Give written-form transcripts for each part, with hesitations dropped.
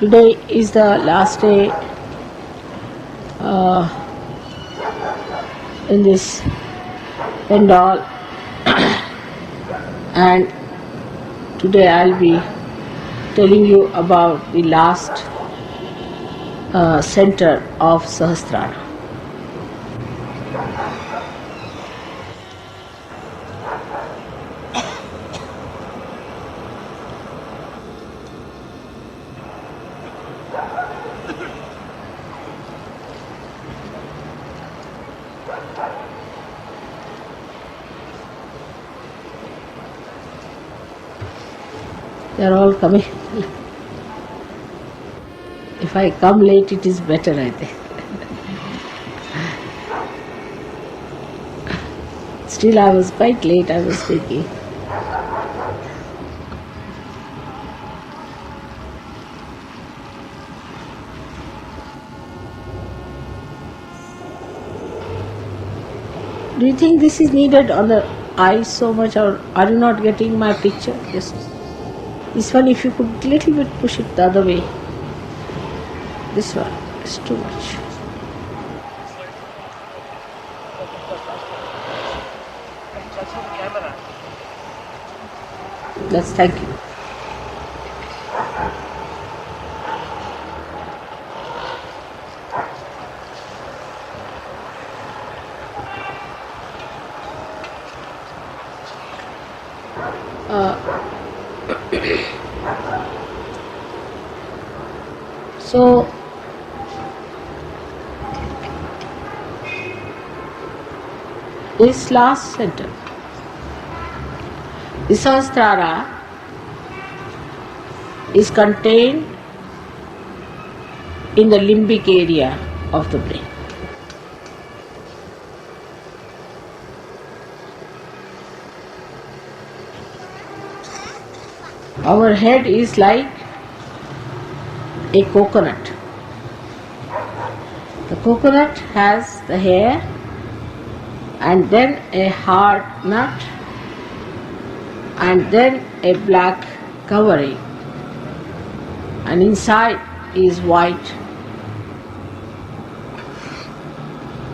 Today is the last day in this pandal, and today I'll be telling you about the last center of Sahasrara. They are all coming. If I come late, it is better, I think. Still, I was quite late, I was thinking. Do you think this is needed on the eyes so much, or are you not getting my picture? Yes. This one, if you could little bit push it the other way. This one is too much. That's thank you. So, this last center, the Sahasrara, is contained in the limbic area of the brain. Our head is like a coconut. The coconut has the hair and then a hard nut and then a black covering, and inside is white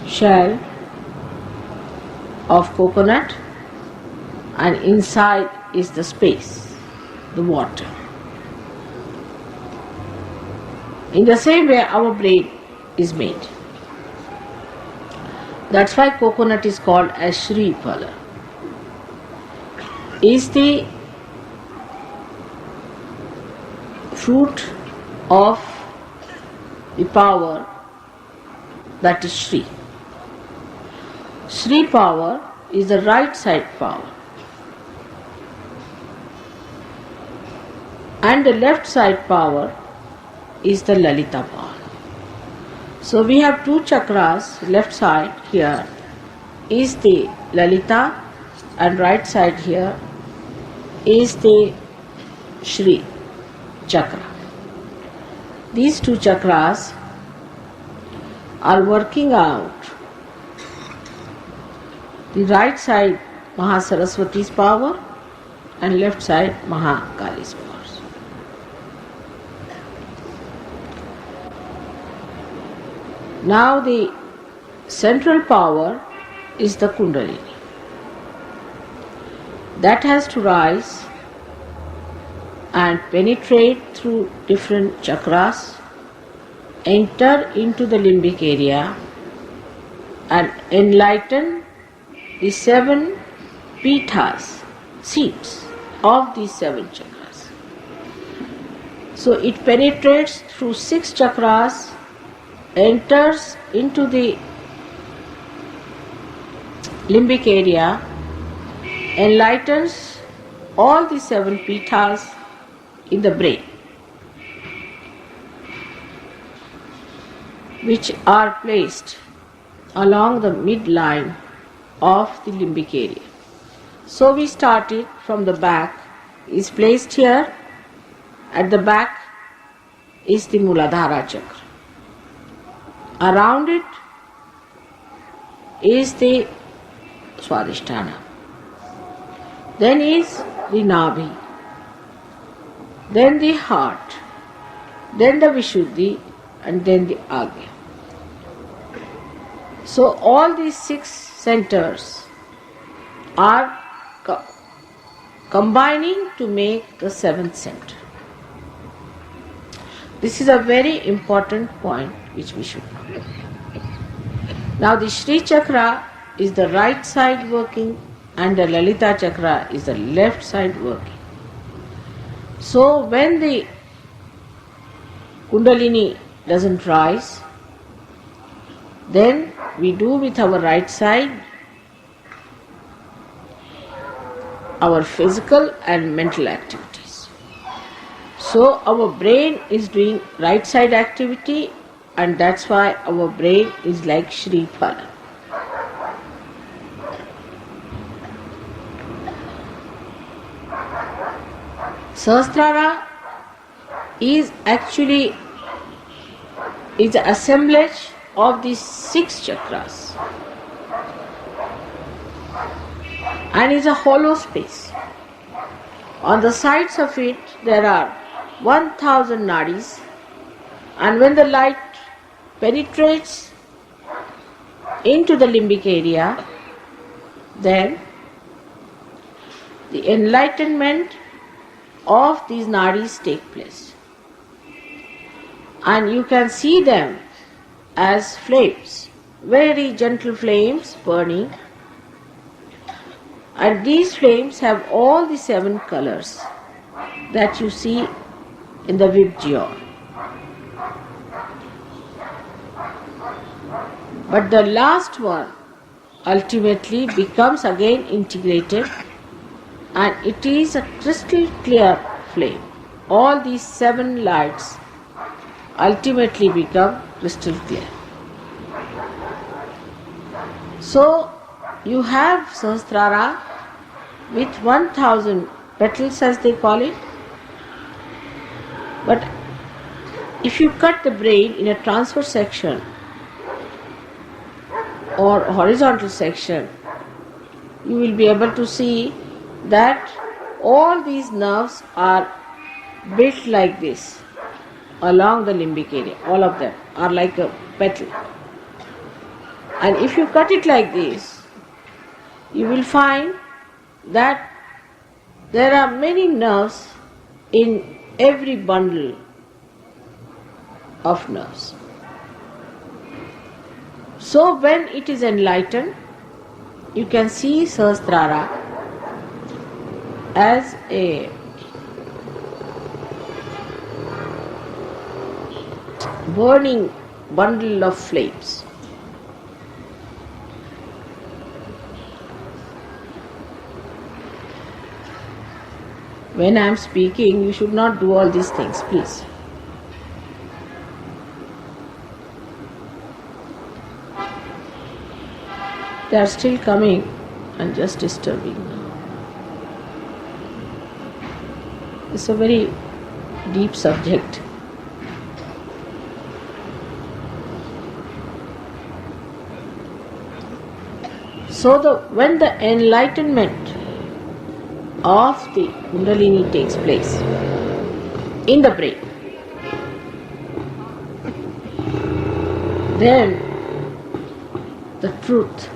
shell of coconut, and inside is the space, the water. In the same way, our brain is made. That's why coconut is called as Shri Phala. Is the fruit of the power that is Shri. Shri power is the right side power, and the left side power is the Lalita power. So we have two chakras. Left side here is the Lalita, and right side here is the Shri chakra. These two chakras are working out the right side Mahasaraswati's power and left side Mahakali's power. Now the central power is the Kundalini. That has to rise and penetrate through different chakras, enter into the limbic area and enlighten the 7 pithas, seats of these 7 chakras. So it penetrates through 6 chakras, enters into the limbic area, enlightens all the 7 pithas in the brain, which are placed along the midline of the limbic area. So we started from the back, is placed here. At the back is the Muladhara chakra. Around it is the Swadhisthana. Then is the Nabhi. Then the heart. then the Vishuddhi, and then the Agya. So all these 6 centers are combining to make the 7th center. This is a very important point which we should know. Now the Shri Chakra is the right side working and the Lalita Chakra is the left side working. So when the Kundalini doesn't rise, then we do with our right side our physical and mental activities. So our brain is doing right side activity, and that's why our brain is like Shri Phala. Sahasrara is actually the assemblage of these 6 chakras and is a hollow space. On the sides of it there are 1000 nadis, and when the light penetrates into the limbic area, then the enlightenment of these nadis take place. And you can see them as flames, very gentle flames burning. And these flames have all the 7 colors that you see in the Vibgyor. But the last one ultimately becomes again integrated, and it is a crystal clear flame. All these 7 lights ultimately become crystal clear. So you have Sahasrara with 1000 petals, as they call it. But if you cut the brain in a transverse section or horizontal section, you will be able to see that all these nerves are built like this along the limbic area. All of them are like a petal. And if you cut it like this, you will find that there are many nerves in every bundle of nerves. So when it is enlightened, you can see Sahasrara as a burning bundle of flames. When I am speaking, you should not do all these things, please. They are still coming and just disturbing now. It's a very deep subject. So when the enlightenment of the Kundalini takes place in the brain, then the truth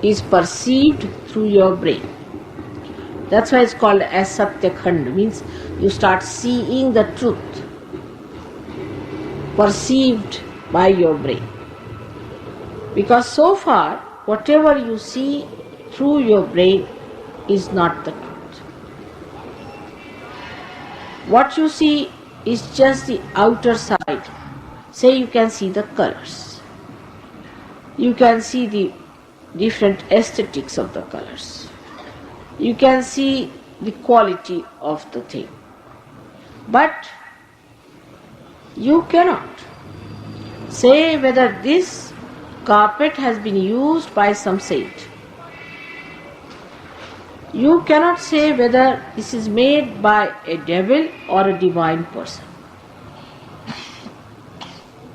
is perceived through your brain. That's why it's called as Satyakhand, means you start seeing the truth perceived by your brain. Because so far, whatever you see through your brain is not the truth. What you see is just the outer side. Say you can see the colors. You can see the different aesthetics of the colors. You can see the quality of the thing. But you cannot say whether this carpet has been used by some saint. You cannot say whether this is made by a devil or a divine person.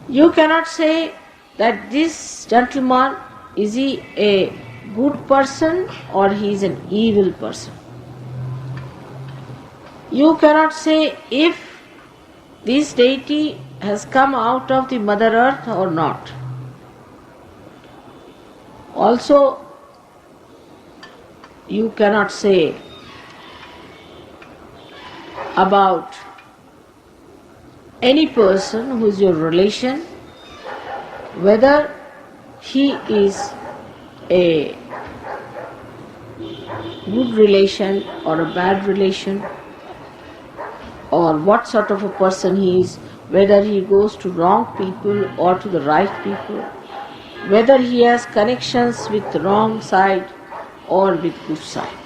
You cannot say that this gentleman, is he a good person or he is an evil person. You cannot say if this deity has come out of the Mother Earth or not. Also, you cannot say about any person who is your relation whether he is a good relation or a bad relation, or what sort of a person he is, whether he goes to wrong people or to the right people, whether he has connections with the wrong side or with good side.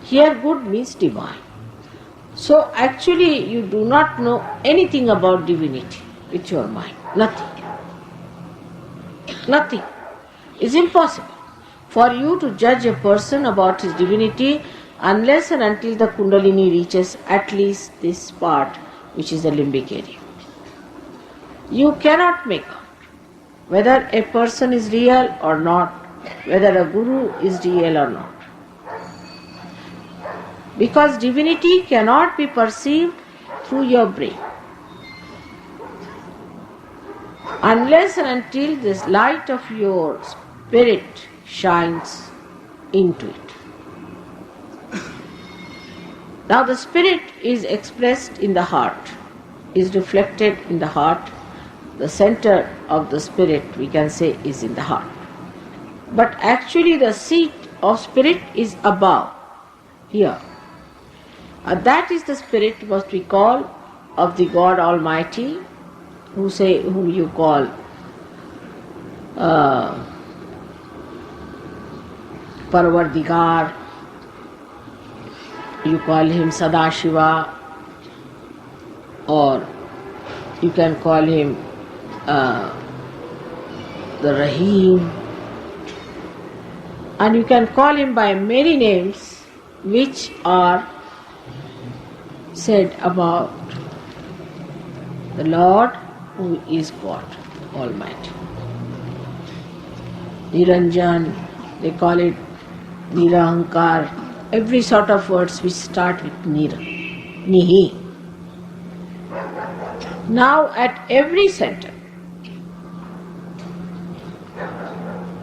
Here good means divine. So actually you do not know anything about divinity with your mind. Nothing. Nothing. It's impossible for you to judge a person about his divinity unless and until the Kundalini reaches at least this part, which is the limbic area. You cannot make out whether a person is real or not, whether a guru is real or not. Because divinity cannot be perceived through your brain unless and until this light of your spirit shines into it. Now the spirit is expressed in the heart, is reflected in the heart. The center of the spirit, we can say, is in the heart. But actually the seat of spirit is above, here. That is the spirit what we call of the God Almighty, whom you call Parvardigar, you call him Sadashiva, or you can call him the Rahim, and you can call him by many names which are said about the Lord who is God Almighty. Niranjan, they call it Nirahankar, every sort of words which start with Nira, Nihi. Now at every center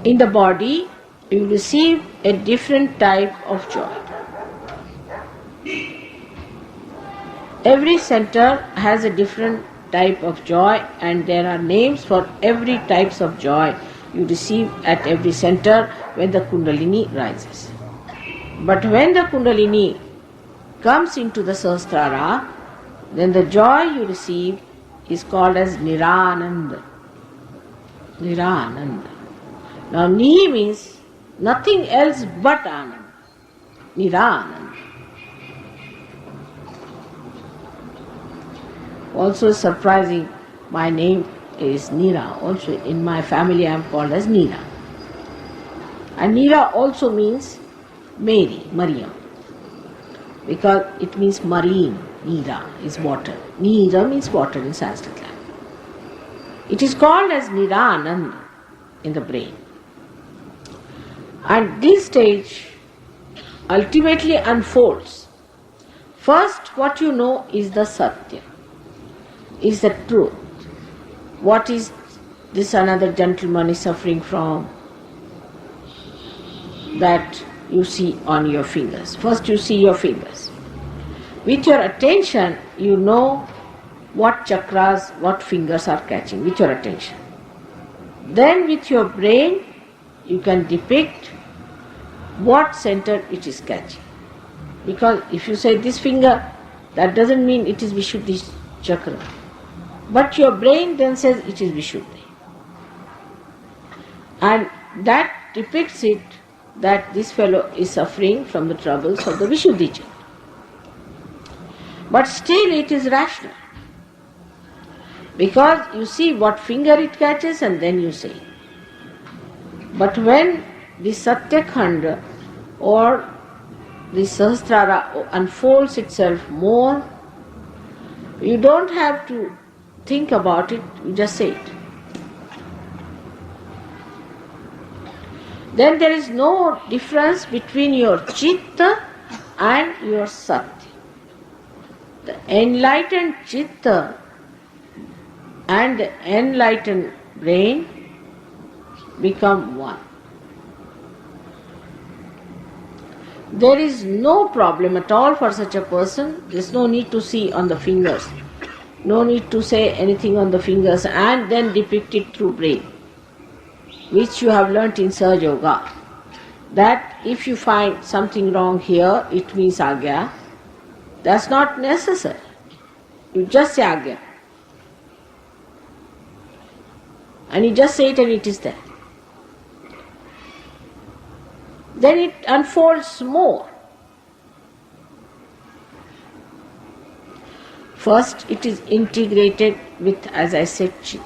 in the body you receive a different type of joy. Every center has a different type of joy, and there are names for every types of joy you receive at every center when the Kundalini rises. But when the Kundalini comes into the Sahasrara, then the joy you receive is called as Nirananda. Nirananda. Now Ni means nothing else but Ananda. Nirananda. Also surprising, my name is Neera. Also in my family I am called as Neera. And Neera also means Mary, Maryam. Because it means marine. Neera is water. Neera means water in Sanskrit language. It is called as Nirananda in the brain. And this stage ultimately unfolds. First, what you know is the Satya, is the truth. What is this another gentleman is suffering from, that you see on your fingers. First you see your fingers. With your attention you know what chakras, what fingers are catching, with your attention. Then with your brain you can depict what center it is catching. Because if you say this finger, that doesn't mean it is Vishuddhi chakra. But your brain then says it is Vishuddhi. And that depicts it that this fellow is suffering from the troubles of the Vishuddhi chakra. But still it is rational. Because you see what finger it catches and then you say. But when the Satyakhanda or the Sahasrara unfolds itself more, you don't have to think about it, you just say it. Then there is no difference between your Chitta and your Satya. the enlightened chitta and the enlightened brain become one. There is no problem at all for such a person. There is no need to see on the fingers, no need to say anything on the fingers and then depict it through brain, which you have learnt in Sahaja Yoga. That if you find something wrong here, it means Agya. That's not necessary. You just say Agya. And you just say it and it is there. Then it unfolds more. First, it is integrated with, as I said, Chitta.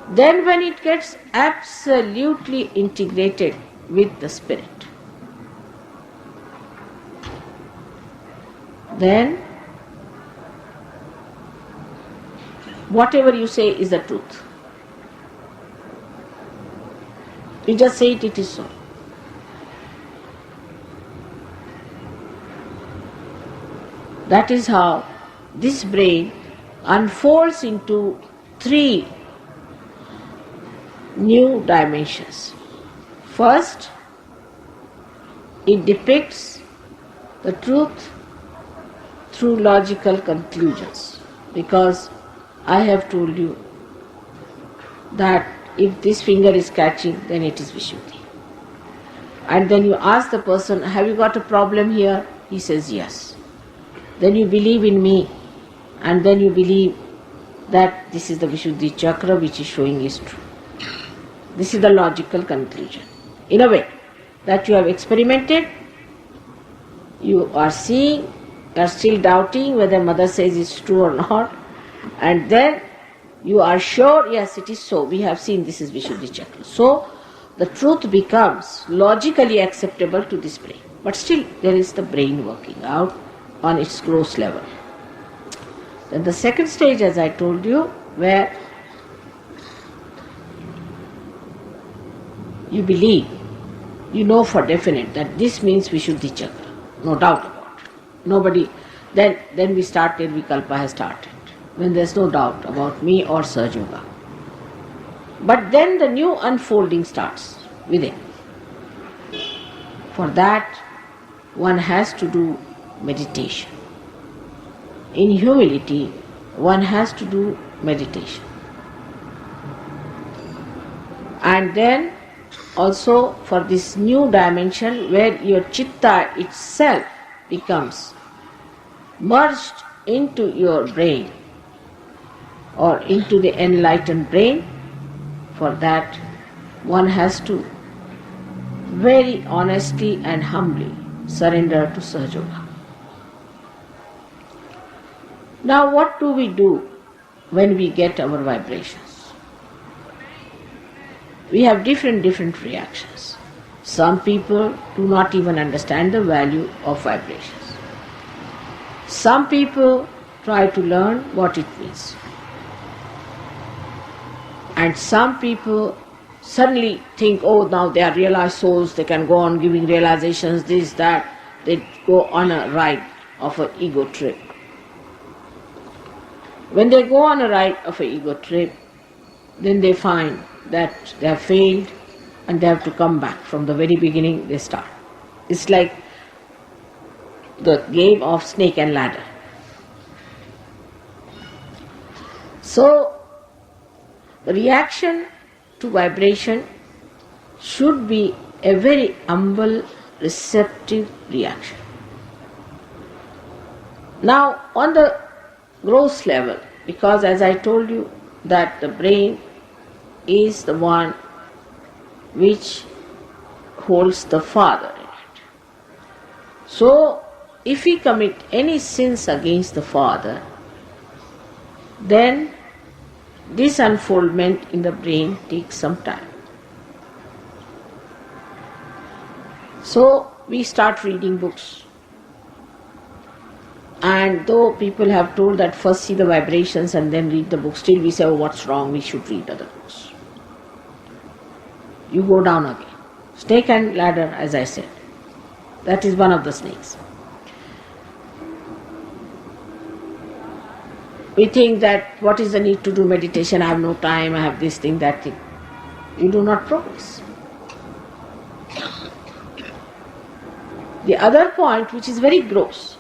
Then when it gets absolutely integrated with the spirit, then whatever you say is the truth. You just say it, it is so. That is how this brain unfolds into 3 new dimensions. First, it depicts the truth through logical conclusions, because I have told you that if this finger is catching, then it is Vishuddhi. And then you ask the person, have you got a problem here? He says yes. Then you believe in me, and then you believe that this is the Vishuddhi chakra which is showing is true. This is the logical conclusion. In a way that you have experimented, you are seeing, you are still doubting whether mother says it's true or not, and then you are sure, yes, it is so. We have seen this is Vishuddhi chakra. So the truth becomes logically acceptable to this brain. But still there is the brain working out on its gross level. Then the second stage, as I told you, where you believe, you know for definite that this means Vishuddhi chakra, no doubt about it. Nobody, then we start, Nirvikalpa has started, when there is no doubt about me or Sahaja Yoga. But then the new unfolding starts within. For that, one has to do meditation. In humility, one has to do meditation. And then also for this new dimension where your chitta itself becomes merged into your brain or into the enlightened brain, for that one has to very honestly and humbly surrender to Sahaja Yoga. Now what do we do when we get our vibrations? We have different reactions. Some people do not even understand the value of vibrations. Some people try to learn what it means. And some people suddenly think, oh, now they are realized souls, they can go on giving realizations, this, that. They go on a ride of an ego trip. When they go on a ride of an ego trip, then they find that they have failed and they have to come back. From the very beginning they start. It's like the game of snake and ladder. So, the reaction to vibration should be a very humble, receptive reaction. Now, on the gross level, because as I told you that the brain is the one which holds the father in it. So, if we commit any sins against the father, then this unfoldment in the brain takes some time. So, we start reading books. And though people have told that first see the vibrations and then read the book, still we say, oh, what's wrong, we should read other books. You go down again. Snake and ladder, as I said. That is one of the snakes. We think that what is the need to do meditation? I have no time, I have this thing, that thing. You do not progress. The other point, which is very gross,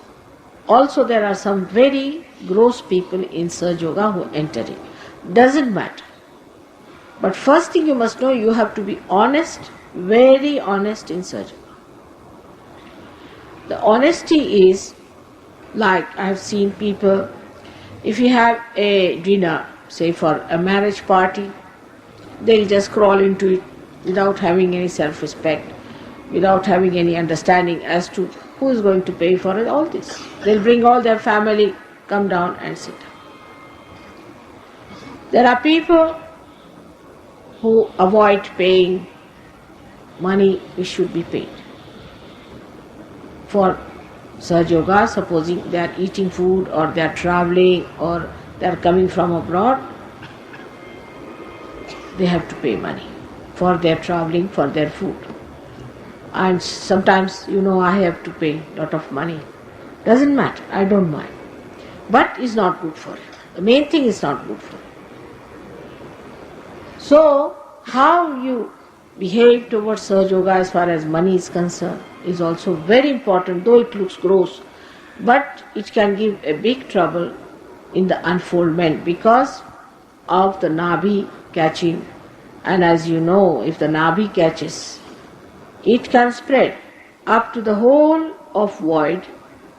also there are some very gross people in Sahaja Yoga who enter it. Doesn't matter. But first thing you must know, you have to be honest, very honest in Sahaja Yoga. The honesty is, like I have seen people, if you have a dinner, say for a marriage party, they'll just crawl into it without having any self-respect, without having any understanding as to who is going to pay for it, all this. They'll bring all their family, come down and sit down. There are people who avoid paying money which should be paid. For Sahaja Yoga, supposing they are eating food or they are traveling or they are coming from abroad, they have to pay money for their traveling, for their food. And sometimes, I have to pay a lot of money. Doesn't matter, I don't mind. But it's not good for you. The main thing is not good for you. So, how you behave towards Sahaja Yoga as far as money is concerned is also very important, though it looks gross, but it can give a big trouble in the unfoldment because of the Nabhi catching. And as you know, if the Nabhi catches, it can spread up to the whole of void,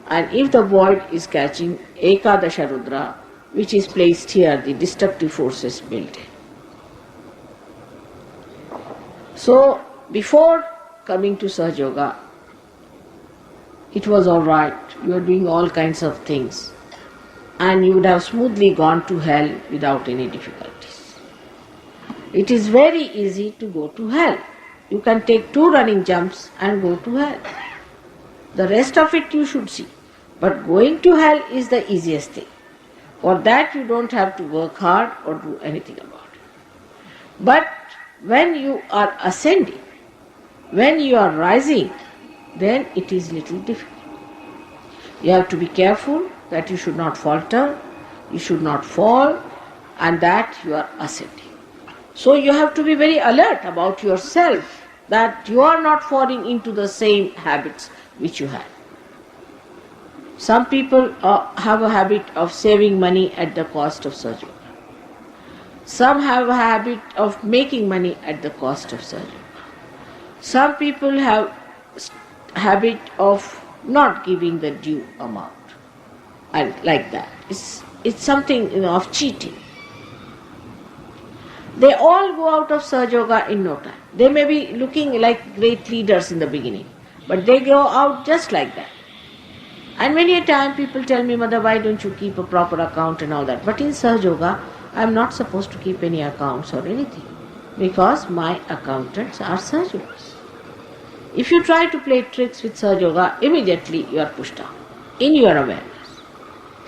and if the void is catching Ekadasha Rudra, which is placed here, the destructive forces built in. So, before coming to Sahaja Yoga, it was alright, you were doing all kinds of things, and you would have smoothly gone to hell without any difficulties. It is very easy to go to hell. You can take 2 running jumps and go to hell. The rest of it you should see. But going to hell is the easiest thing. For that you don't have to work hard or do anything about it. But when you are ascending, when you are rising, then it is little difficult. You have to be careful that you should not falter, you should not fall, and that you are ascending. So you have to be very alert about yourself, that you are not falling into the same habits which you had. Some people have a habit of saving money at the cost of Sahaja Yoga. Some have a habit of making money at the cost of Sahaja Yoga. Some people have a habit of not giving the due amount, and like that. It's something of cheating. They all go out of Sahaja Yoga in no time. They may be looking like great leaders in the beginning, but they go out just like that. And many a time people tell me, Mother, why don't you keep a proper account and all that? But in Sahaja Yoga, I am not supposed to keep any accounts or anything, because my accountants are Sahaja Yogas. If you try to play tricks with Sahaja Yoga, immediately you are pushed down in your awareness,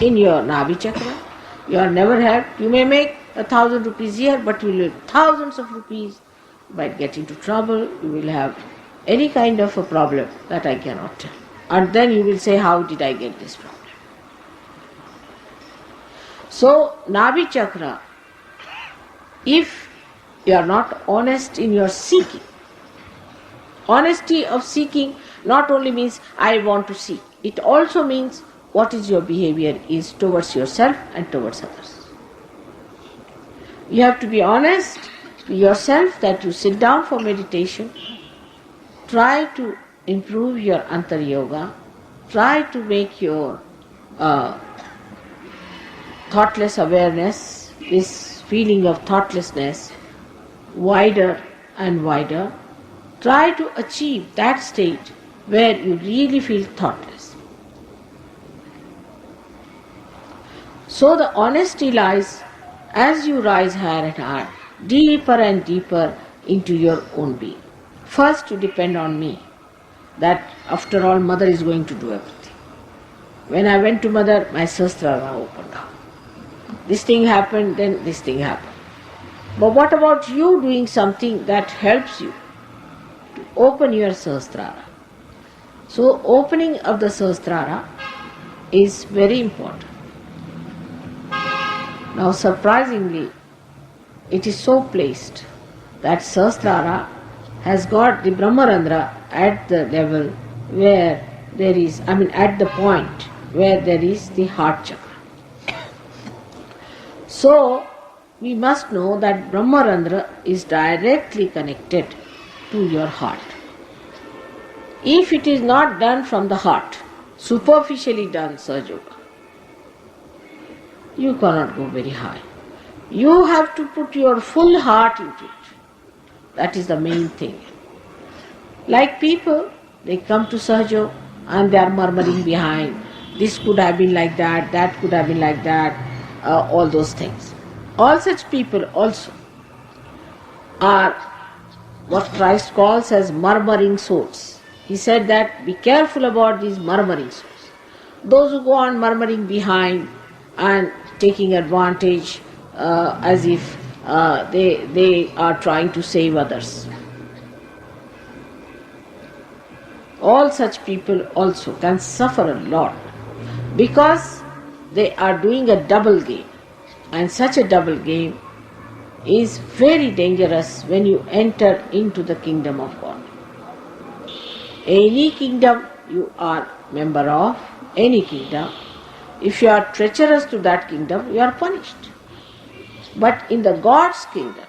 in your Nabhi Chakra. You are never helped. You may make 1,000 rupees here, but you will lose thousands of rupees. You might get into trouble. You will have any kind of a problem that I cannot tell. And then you will say, how did I get this problem? So, Nabhi Chakra, if you are not honest in your seeking, honesty of seeking not only means I want to seek, it also means what is your behavior is towards yourself and towards others. You have to be honest to yourself that you sit down for meditation, try to improve your Antar Yoga, try to make your thoughtless awareness, this feeling of thoughtlessness, wider and wider. Try to achieve that state where you really feel thoughtless. So the honesty lies as you rise higher and higher, deeper and deeper into your own being. First you depend on me, that after all Mother is going to do everything. When I went to Mother, my Sahasrara opened up. This thing happened, then this thing happened. But what about you doing something that helps you to open your Sahasrara? So opening of the Sahasrara is very important. Now surprisingly, it is so placed that Sahasrara has got the Brahmarandra at the level where there is, at the point where there is the heart chakra. So, we must know that Brahmarandra is directly connected to your heart. If it is not done from the heart, superficially done Sahaja Yoga, you cannot go very high. You have to put your full heart into it. That is the main thing. Like people, they come to Sahaja Yoga and they are murmuring behind. This could have been like that could have been like that, all those things. All such people also are what Christ calls as murmuring souls. He said that be careful about these murmuring souls. Those who go on murmuring behind and taking advantage as if they are trying to save others. All such people also can suffer a lot because they are doing a double game, and such a double game is very dangerous when you enter into the kingdom of God. Any kingdom you are member of, any kingdom, if you are treacherous to that kingdom, you are punished. But in the God's kingdom,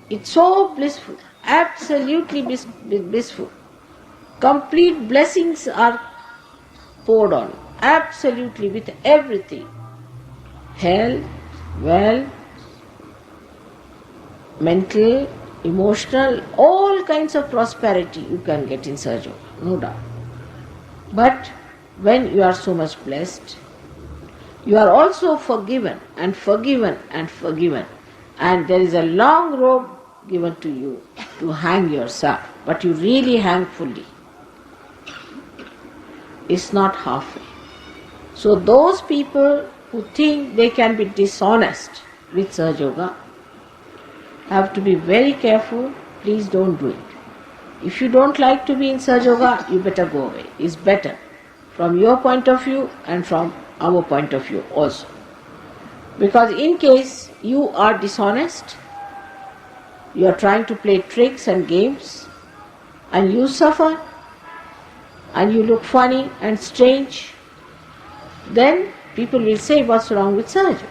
it's so blissful, absolutely blissful. Complete blessings are poured on you, absolutely with everything. Health, wealth, mental, emotional, all kinds of prosperity you can get in Sahaja Yoga, no doubt. But when you are so much blessed, you are also forgiven and forgiven and forgiven, and there is a long rope given to you to hang yourself, but you really hang fully. It's not halfway. So those people who think they can be dishonest with Sahaja Yoga have to be very careful. Please don't do it. If you don't like to be in Sahaja Yoga, you better go away. It's better from your point of view and from our point of view also. Because in case you are dishonest, you are trying to play tricks and games, and you suffer, and you look funny and strange, then people will say, what's wrong with Sahaja Yoga?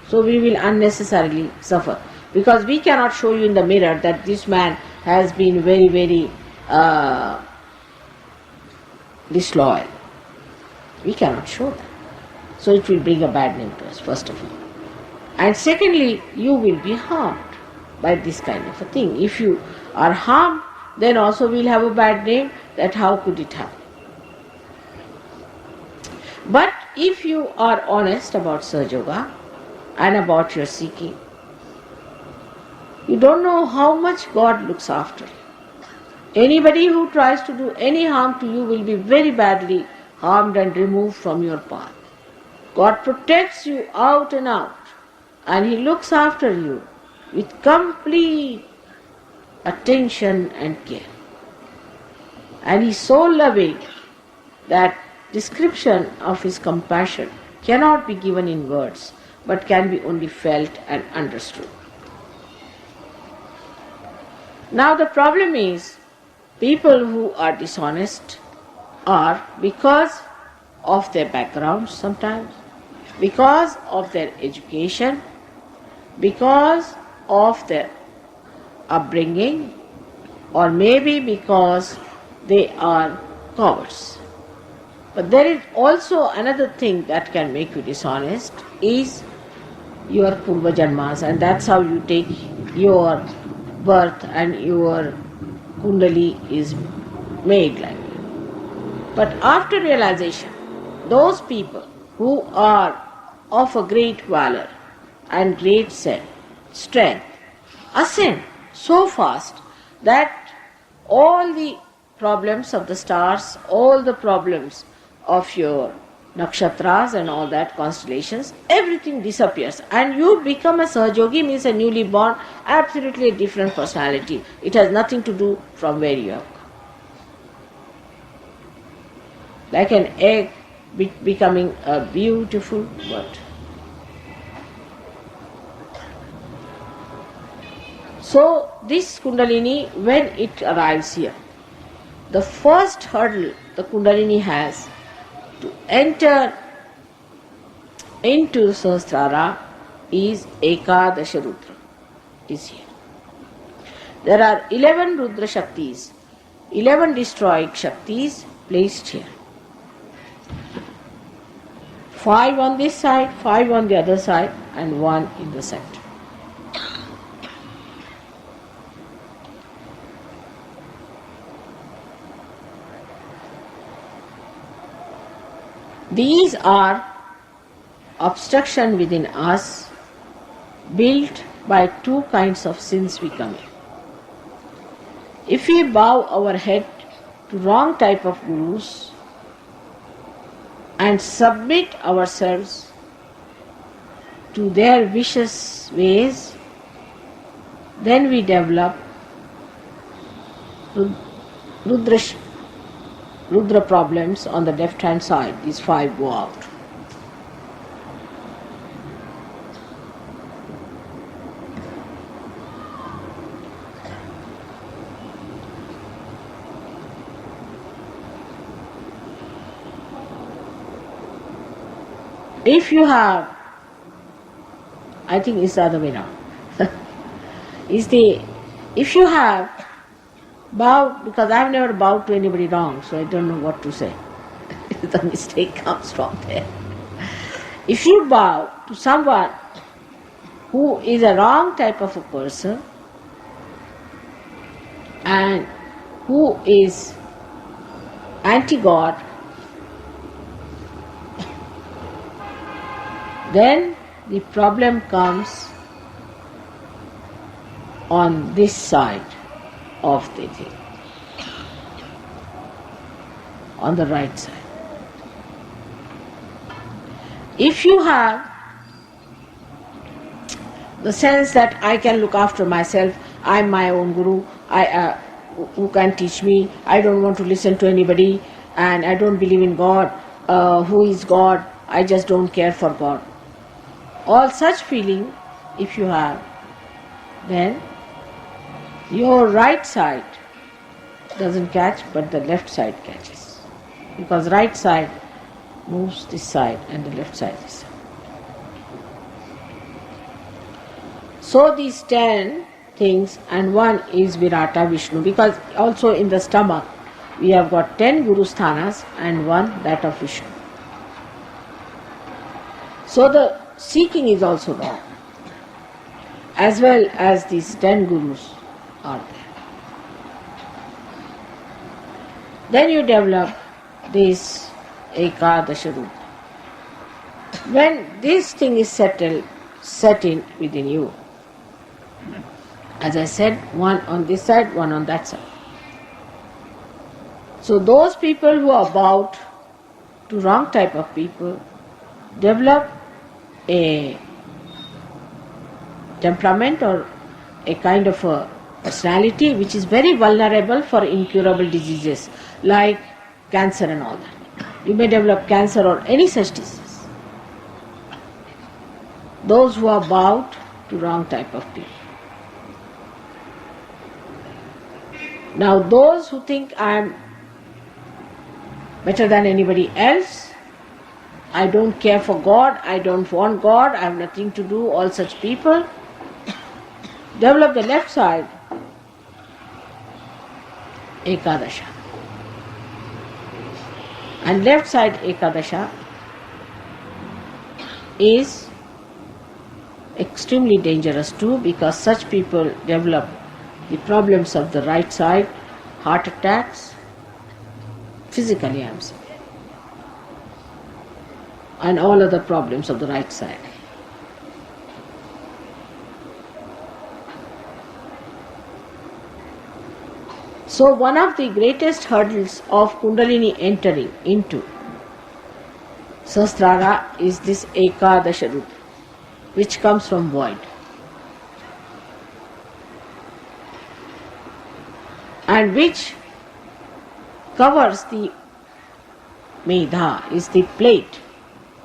So we will unnecessarily suffer. Because we cannot show you in the mirror that this man has been very, very disloyal. We cannot show that. So it will bring a bad name to us, first of all. And secondly, you will be harmed by this kind of a thing. If you are harmed, then also we will have a bad name, that how could it happen? But if you are honest about Sahaja Yoga and about your seeking, you don't know how much God looks after you. Anybody who tries to do any harm to you will be very badly harmed and removed from your path. God protects you out and out, and He looks after you with complete attention and care. And He is so loving that description of His compassion cannot be given in words, but can be only felt and understood. Now the problem is, people who are dishonest are, because of their background sometimes, because of their education, because of their upbringing, or maybe because they are cowards. But there is also another thing that can make you dishonest, is your Purva Janmas, and that's how you take your birth and your Kundali is made like that. But after realization, those people who are of a great valor and great strength ascend so fast that all the problems of the stars, all the problems of your nakshatras and all that, constellations, everything disappears, and you become a Sahajogi, means a newly born, absolutely a different personality. It has nothing to do from where you have come. Like an egg becoming a beautiful bird. So this Kundalini, when it arrives here, the first hurdle the Kundalini has to enter into Sahasrara is Ekadasha Rudra, is here. There are 11 Rudra Shaktis, 11 destroying Shaktis placed here. 5 on this side, 5 on the other side, and 1 in the center. These are obstruction within us built by two kinds of sins we commit. If we bow our head to wrong type of gurus and submit ourselves to their vicious ways, then we develop Rudra problems on the left hand side. These 5 go out. If you have, I think it's the other way around. If you have bowed, because I've never bowed to anybody wrong, so I don't know what to say. The mistake comes from there. If you bow to someone who is a wrong type of a person and who is anti-God, then the problem comes on this side of the thing, on the right side. If you have the sense that I can look after myself, I'm my own guru, who can teach me, I don't want to listen to anybody, and I don't believe in God, who is God, I just don't care for God. All such feeling, if you have, then your right side doesn't catch, but the left side catches. Because right side moves this side and the left side this side. So these 10 things, and one is Virata Vishnu, because also in the stomach we have got 10 Guru Sthanas and one that of Vishnu. So the seeking is also there, as well as these 10 Gurus are there. Then you develop this Ekadasha Rupa. When this thing is set in within you, as I said, one on this side, one on that side. So those people who are bowed to wrong type of people develop a temperament or a kind of a personality which is very vulnerable for incurable diseases like cancer and all that. You may develop cancer or any such disease. Those who are bowed to wrong type of people. Now those who think I am better than anybody else, I don't care for God, I don't want God, I have nothing to do, all such people develop the left side Ekadasha. And left side Ekadasha is extremely dangerous too, because such people develop the problems of the right side, heart attacks, physically I am saying, and all other problems of the right side. So one of the greatest hurdles of Kundalini entering into Sahasrara is this Ekadasha Rupa, which comes from void. And which covers the Medha, is the plate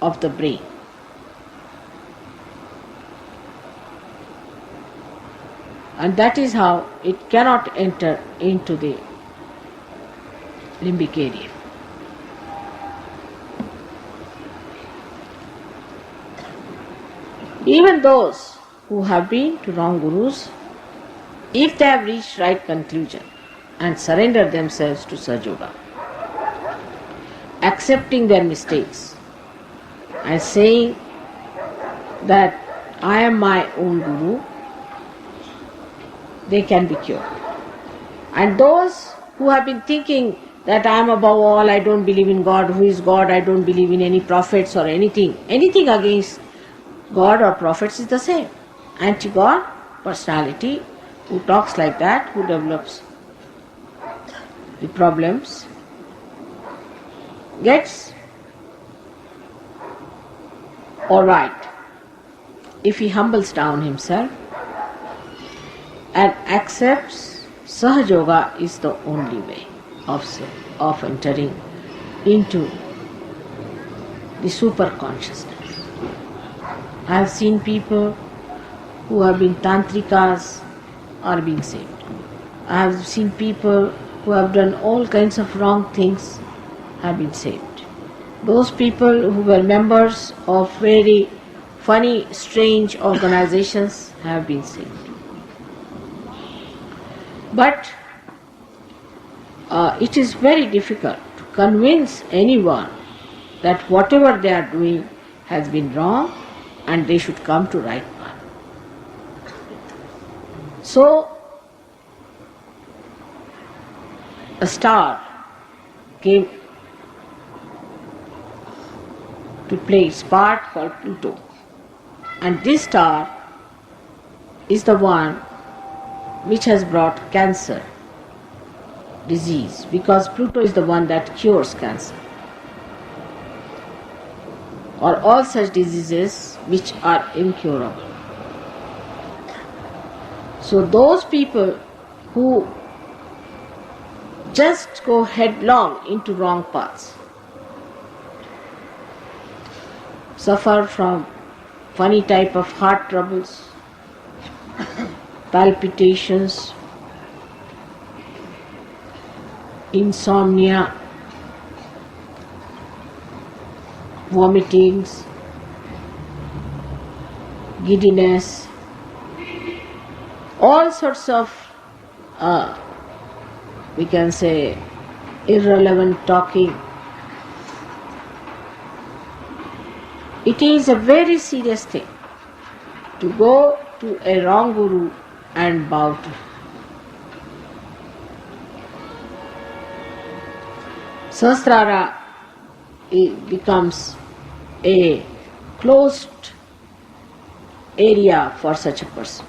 of the brain. And that is how it cannot enter into the limbic area. Even those who have been to wrong gurus, if they have reached right conclusion and surrendered themselves to Sahaja Yoga, accepting their mistakes and saying that I am my own guru, they can be cured. And those who have been thinking that I am above all, I don't believe in God, who is God, I don't believe in any prophets or anything against God or prophets is the same. Anti-God personality who talks like that, who develops the problems, gets alright if he humbles down himself and accepts Sahaja Yoga is the only way of entering into the super consciousness. I have seen people who have been tantrikas are being saved. I have seen people who have done all kinds of wrong things have been saved. Those people who were members of very funny, strange organizations have been saved. But it is very difficult to convince anyone that whatever they are doing has been wrong and they should come to right path. So, a star came to play its part called Pluto. And this star is the one which has brought cancer disease, because Pluto is the one that cures cancer or all such diseases which are incurable. So those people who just go headlong into wrong paths suffer from funny type of heart troubles, palpitations, insomnia, vomitings, giddiness, all sorts of we can say irrelevant talking. It is a very serious thing to go to a wrong guru and bow to him. Sahasrara becomes a closed area for such a person.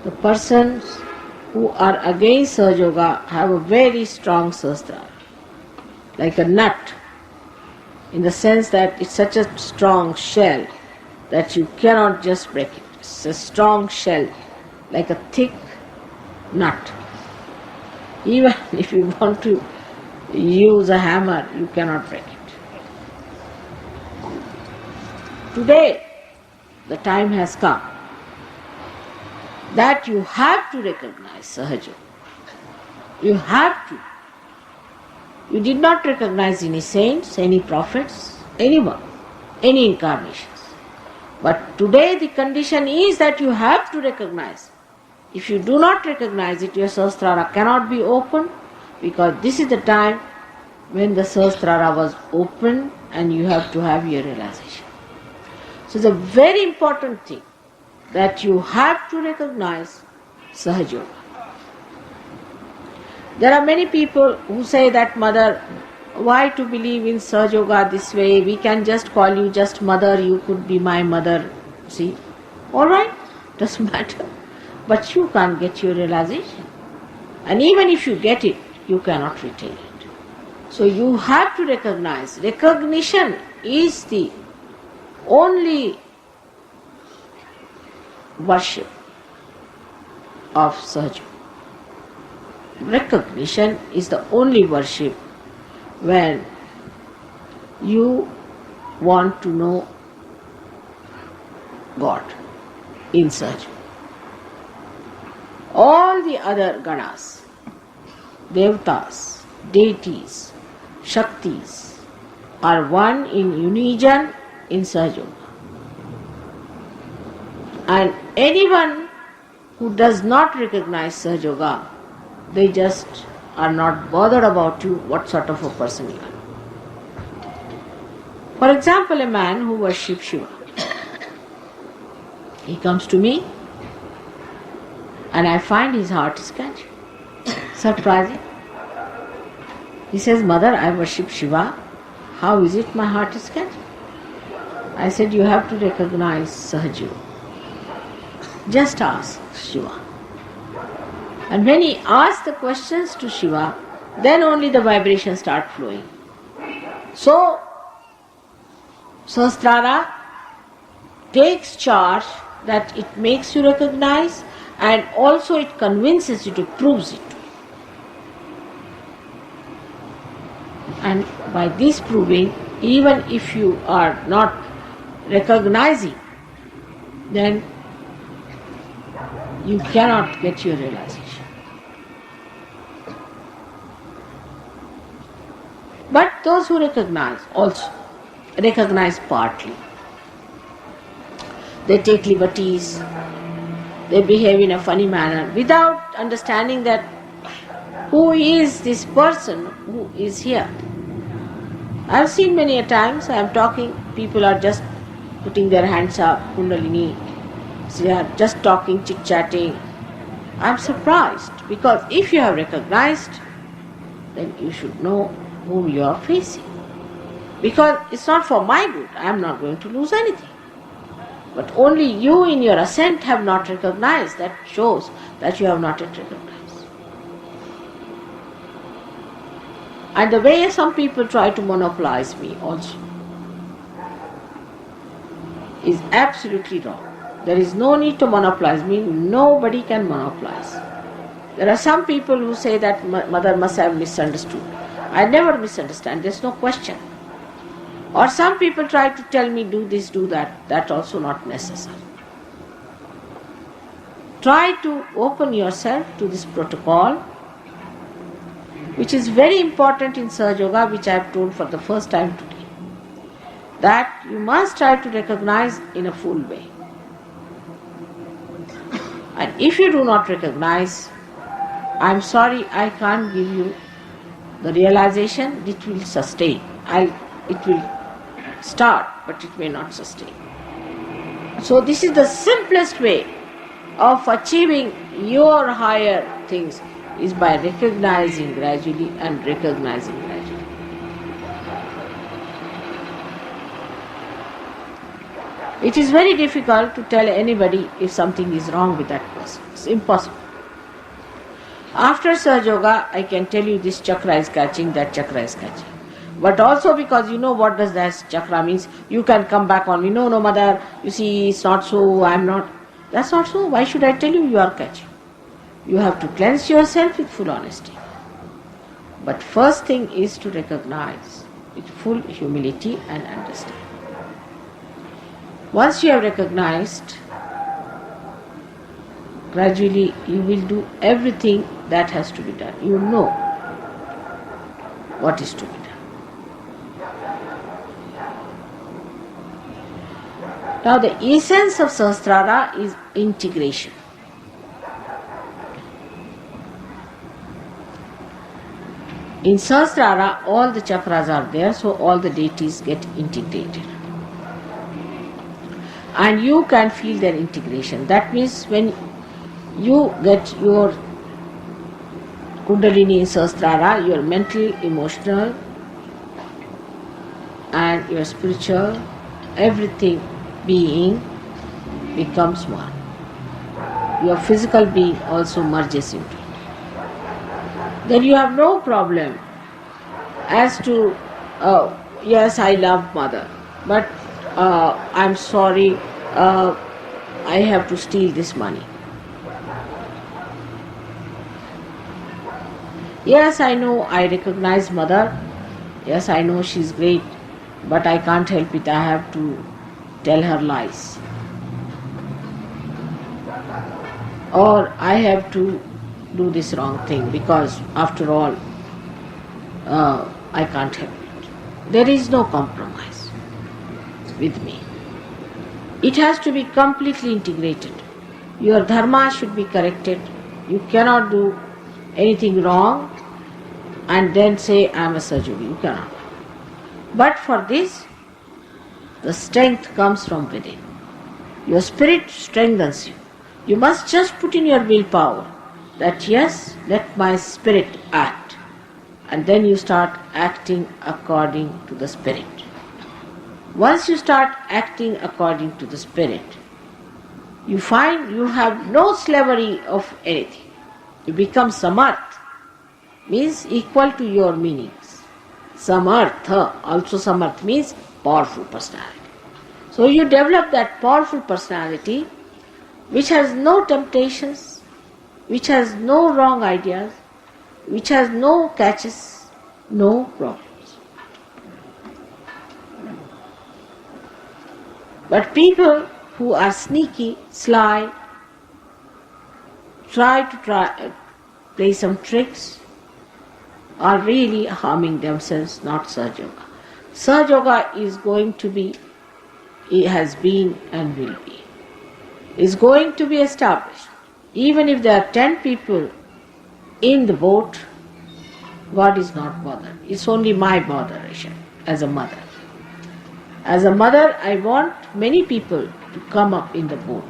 The persons who are against Sahaja Yoga have a very strong Sahasrara, like a nut, in the sense that it's such a strong shell that you cannot just break it. It's a strong shell, like a thick nut. Even if you want to use a hammer, you cannot break it. Today, the time has come that you have to recognize Sahaja Yoga. You have to. You did not recognize any saints, any prophets, anyone, any incarnations. But today the condition is that you have to recognize. If you do not recognize it, your Sahasrara cannot be opened, because this is the time when the Sahasrara was opened and you have to have your realization. So it's a very important thing that you have to recognize Sahaja Yoga. There are many people who say that, Mother, why to believe in Sahaja Yoga this way? We can just call you just Mother, you could be my mother. See? Alright, doesn't matter. But you can't get your realization. And even if you get it, you cannot retain it. So you have to recognize. Recognition is the only worship of Sahaja Yoga. Recognition is the only worship when you want to know God in Sahaja. All the other ganas, devtas, deities, shaktis are one in unison in Sahaja Yoga. And anyone who does not recognize Sahaja Yoga, they just are not bothered about you, what sort of a person you are. For example, a man who worships Shiva, he comes to me and I find his heart is catching. Surprising. He says, Mother, I worship Shiva. How is it my heart is catching? I said, you have to recognize Sahaja Yoga. Just ask Shiva. And when he asks the questions to Shiva, then only the vibrations start flowing. So, Sahasrara takes charge that it makes you recognize and also it convinces you to prove it. And by this proving, even if you are not recognizing, then you cannot get your realization. But those who recognize also recognize partly. They take liberties, they behave in a funny manner without understanding that who is this person who is here. I have seen many a times, I am talking, people are just putting their hands up, Kundalini, they are just talking, chit-chatting. I am surprised because if you have recognized, then you should know whom you are facing. Because it's not for my good, I am not going to lose anything. But only you in your ascent have not recognized. That shows that you have not yet recognized. And the way some people try to monopolize me also is absolutely wrong. There is no need to monopolize me. Nobody can monopolize. There are some people who say that Mother must have misunderstood. I never misunderstand. There is no question. Or some people try to tell me do this, do that. That's also not necessary. Try to open yourself to this protocol, which is very important in Sahaja Yoga, which I have told for the first time today. That you must try to recognize in a full way. And if you do not recognize, I am sorry, I can't give you the realization it will sustain. It will start, but it may not sustain. So this is the simplest way of achieving your higher things is by recognizing gradually and recognizing gradually. It is very difficult to tell anybody if something is wrong with that person. It's impossible. After Sahaja Yoga, I can tell you this chakra is catching, that chakra is catching. But also because you know what does that chakra means, you can come back on me, no Mother, you see it's not so, I'm not. That's not so. Why should I tell you you are catching? You have to cleanse yourself with full honesty. But first thing is to recognize with full humility and understanding. Once you have recognized, gradually you will do everything that has to be done. You know what is to be done. Now the essence of Sahasrara is integration. In Sahasrara all the chakras are there, so all the deities get integrated. And you can feel their integration. That means when you get your Kundalini in Sahasrara, your mental, emotional and your spiritual, everything being becomes one. Your physical being also merges into it. Then you have no problem as to, yes, I love Mother, but I'm sorry, I have to steal this money. Yes, I know, I recognize Mother. Yes, I know she's great, but I can't help it. I have to tell her lies. or I have to do this wrong thing because after all I can't help it. There is no compromise with me. It has to be completely integrated. Your dharma should be corrected. You cannot do anything wrong and then say I am a Sahajogi. You cannot. But for this, the strength comes from within. Your spirit strengthens you. You must just put in your willpower that yes, let my spirit act. And then you start acting according to the spirit. Once you start acting according to the spirit, you find you have no slavery of anything. You become samarth, means equal to your meanings. Samartha, also samarth means powerful personality. So you develop that powerful personality which has no temptations, which has no wrong ideas, which has no catches, no problems. But people who are sneaky, sly, try to play some tricks, are really harming themselves, not Sahaja Yoga. Sahaja Yoga is going to be, it has been and will be, is going to be established. Even if there are 10 people in the boat, God is not bothered. It's only my botheration as a mother. As a mother, I want many people to come up in the boat.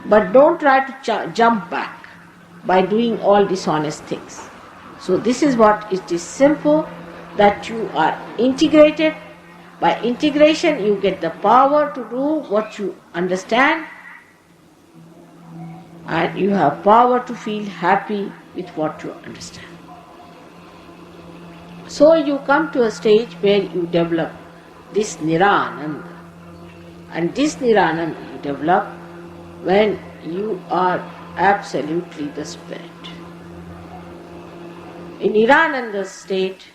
But don't try to jump back by doing all dishonest things. So this is what it is simple, that you are integrated. By integration you get the power to do what you understand, and you have power to feel happy with what you understand. So you come to a stage where you develop this Nirananda. And this Nirananda you develop when you are absolutely the spirit. In Nirananda state,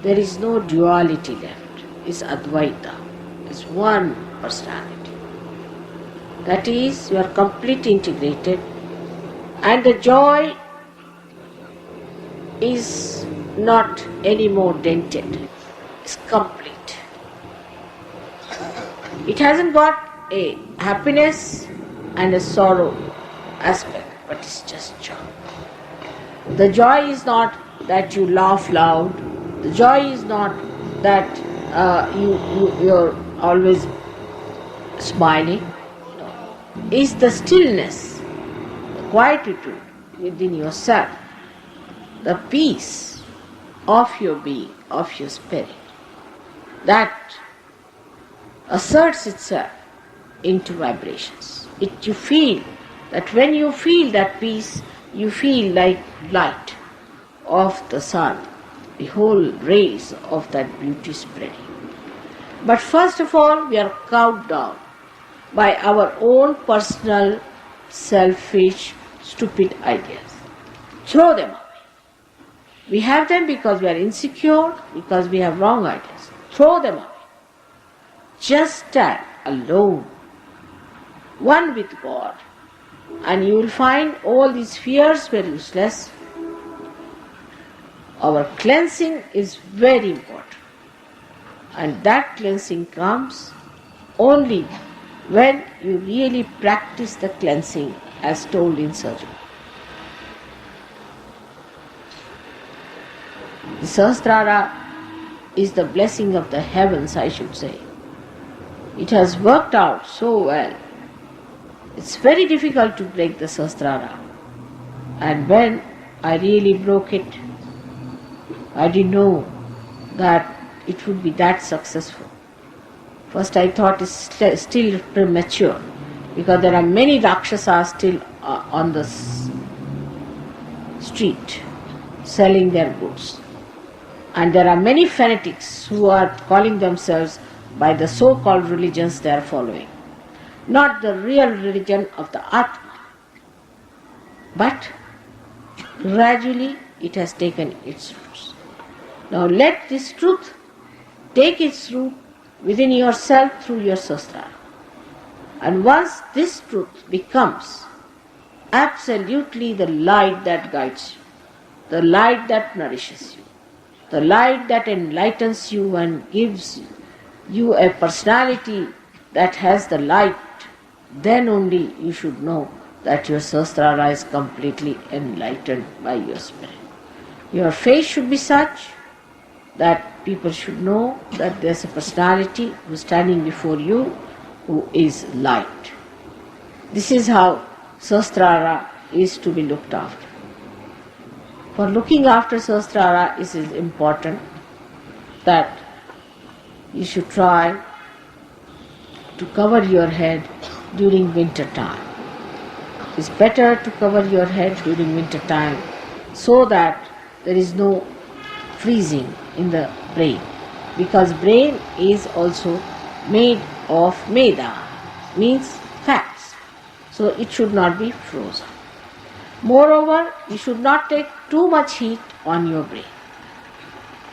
there is no duality left. It's Advaita. It's one personality. That is, you are completely integrated, and the joy is not any more dented. It's complete. It hasn't got a happiness and a sorrow aspect, but it's just joy. The joy is not that you laugh loud. The joy is not that you're always smiling. No. It's the stillness, the quietude within yourself, the peace of your being, of your spirit, that asserts itself into vibrations. You feel that when you feel that peace, you feel like light of the sun, the whole rays of that beauty spreading. But first of all, we are cowed down by our own personal, selfish, stupid ideas. Throw them away. We have them because we are insecure, because we have wrong ideas. Throw them away. Just stand alone, one with God, and you will find all these fears were useless. Our cleansing is very important, and that cleansing comes only when you really practice the cleansing as told in Sahaja. The Sahasrara is the blessing of the heavens, I should say. It has worked out so well. It's very difficult to break the Sahasrara. And when I really broke it, I didn't know that it would be that successful. First I thought it's still premature, because there are many Rakshasas still on the street selling their goods. And there are many fanatics who are calling themselves by the so-called religions they are following. Not the real religion of the Atma. But gradually it has taken its roots. Now let this truth take its root within yourself through your Sahasrara. And once this truth becomes absolutely the light that guides you, the light that nourishes you, the light that enlightens you and gives you a personality that has the light, then only you should know that your Sahasrara is completely enlightened by your spirit. Your face should be such that people should know that there's a personality who is standing before you who is light. This is how Sahasrara is to be looked after. For looking after Sahasrara, it is important that you should try to cover your head during winter time. It's better to cover your head during winter time so that there is no freezing in the brain, because brain is also made of meda, means fats, so it should not be frozen. Moreover, you should not take too much heat on your brain.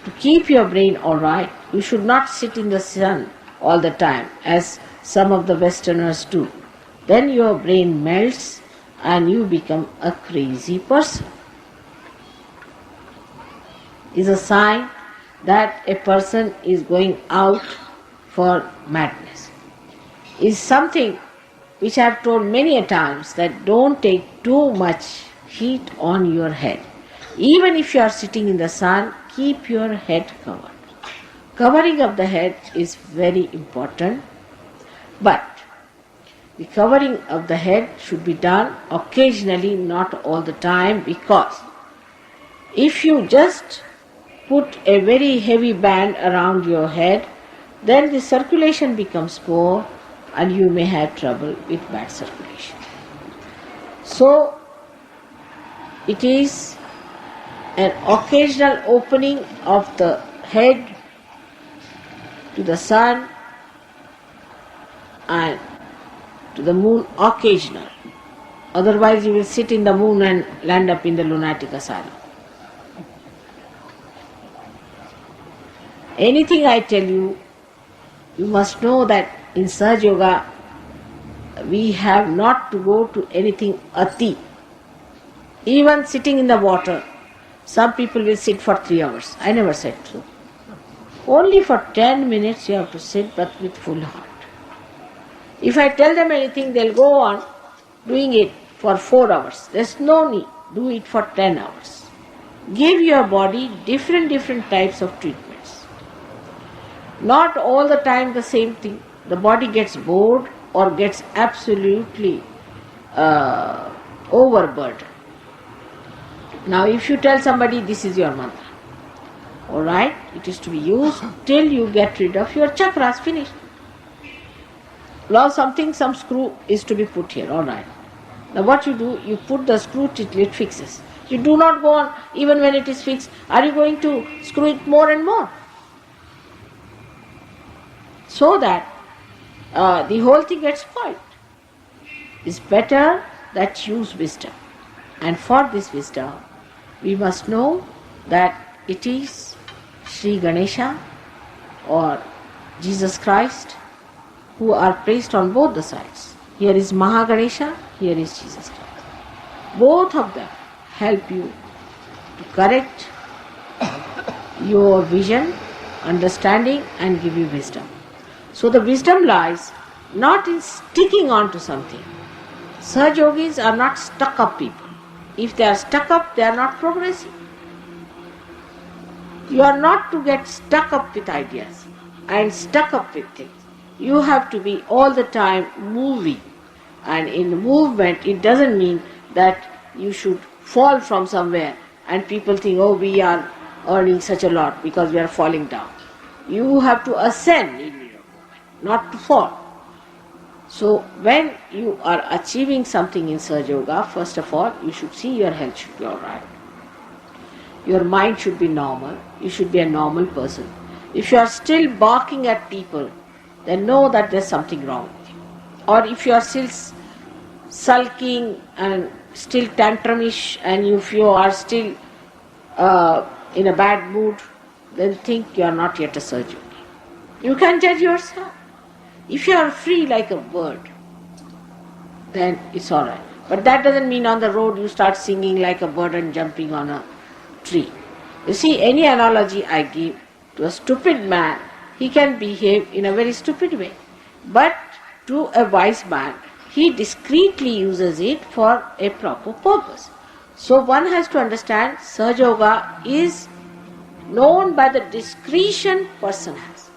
To keep your brain alright, you should not sit in the sun all the time as some of the Westerners do. Then your brain melts and you become a crazy person. Is a sign that a person is going out for madness. Is something which I have told many a times, that don't take too much heat on your head. Even if you are sitting in the sun, keep your head covered. Covering of the head is very important, but the covering of the head should be done occasionally, not all the time, because if you just put a very heavy band around your head, then the circulation becomes poor and you may have trouble with bad circulation. So, it is an occasional opening of the head to the sun and to the moon occasional. Otherwise you will sit in the moon and land up in the lunatic asylum. Anything I tell you, you must know that in Sahaja Yoga we have not to go to anything ati. Even sitting in the water, some people will sit for 3 hours. I never said so. Only for 10 minutes you have to sit, but with full heart. If I tell them anything, they'll go on doing it for 4 hours. There's no need. Do it for 10 hours. Give your body different types of treatments. Not all the time the same thing. The body gets bored or gets absolutely overburdened. Now if you tell somebody this is your mantra, alright, it is to be used till you get rid of your chakras, finished. Now some screw is to be put here, alright. Now what you do, you put the screw till it fixes. You do not go on, even when it is fixed, are you going to screw it more and more? So that the whole thing gets spoiled. It's better that you use wisdom. And for this wisdom, we must know that it is Sri Ganesha or Jesus Christ who are placed on both the sides. Here is Mahaganesha, here is Jesus Christ. Both of them help you to correct your vision, understanding, and give you wisdom. So the wisdom lies not in sticking on to something. Sahaja Yogis are not stuck up people. If they are stuck up, they are not progressing. You are not to get stuck up with ideas and stuck up with things. You have to be all the time moving. And in movement, it doesn't mean that you should fall from somewhere and people think, oh, we are earning such a lot because we are falling down. You have to ascend in your movement, not to fall. So when you are achieving something in Sahaja Yoga, first of all, you should see your health should be alright. Your mind should be normal. You should be a normal person. If you are still barking at people, then know that there's something wrong with you. Or if you are still sulking and still tantrumish, and if you are still in a bad mood, then think you are not yet a Sahaja Yogi. You can judge yourself. If you are free like a bird, then it's alright. But that doesn't mean on the road you start singing like a bird and jumping on a tree. You see, any analogy I give to a stupid man, he can behave in a very stupid way. But to a wise man, he discreetly uses it for a proper purpose. So one has to understand Sahaja Yoga is known by the discretion person has.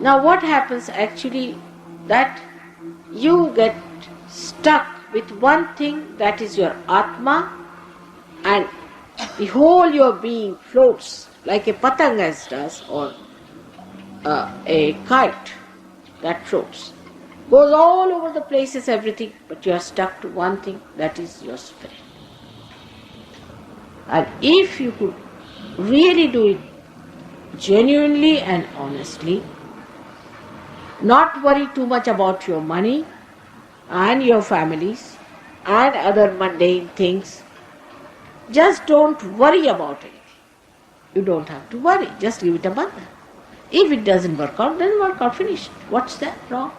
Now what happens actually, that you get stuck with one thing, that is your Atma, and the whole your being floats like a patanga does, or a kite that floats. Goes all over the places, everything, but you are stuck to one thing, that is your spirit. And if you could really do it genuinely and honestly, not worry too much about your money and your families and other mundane things, just don't worry about it. You don't have to worry, just give it a month. If it doesn't work out, then work out, finish. What's that wrong?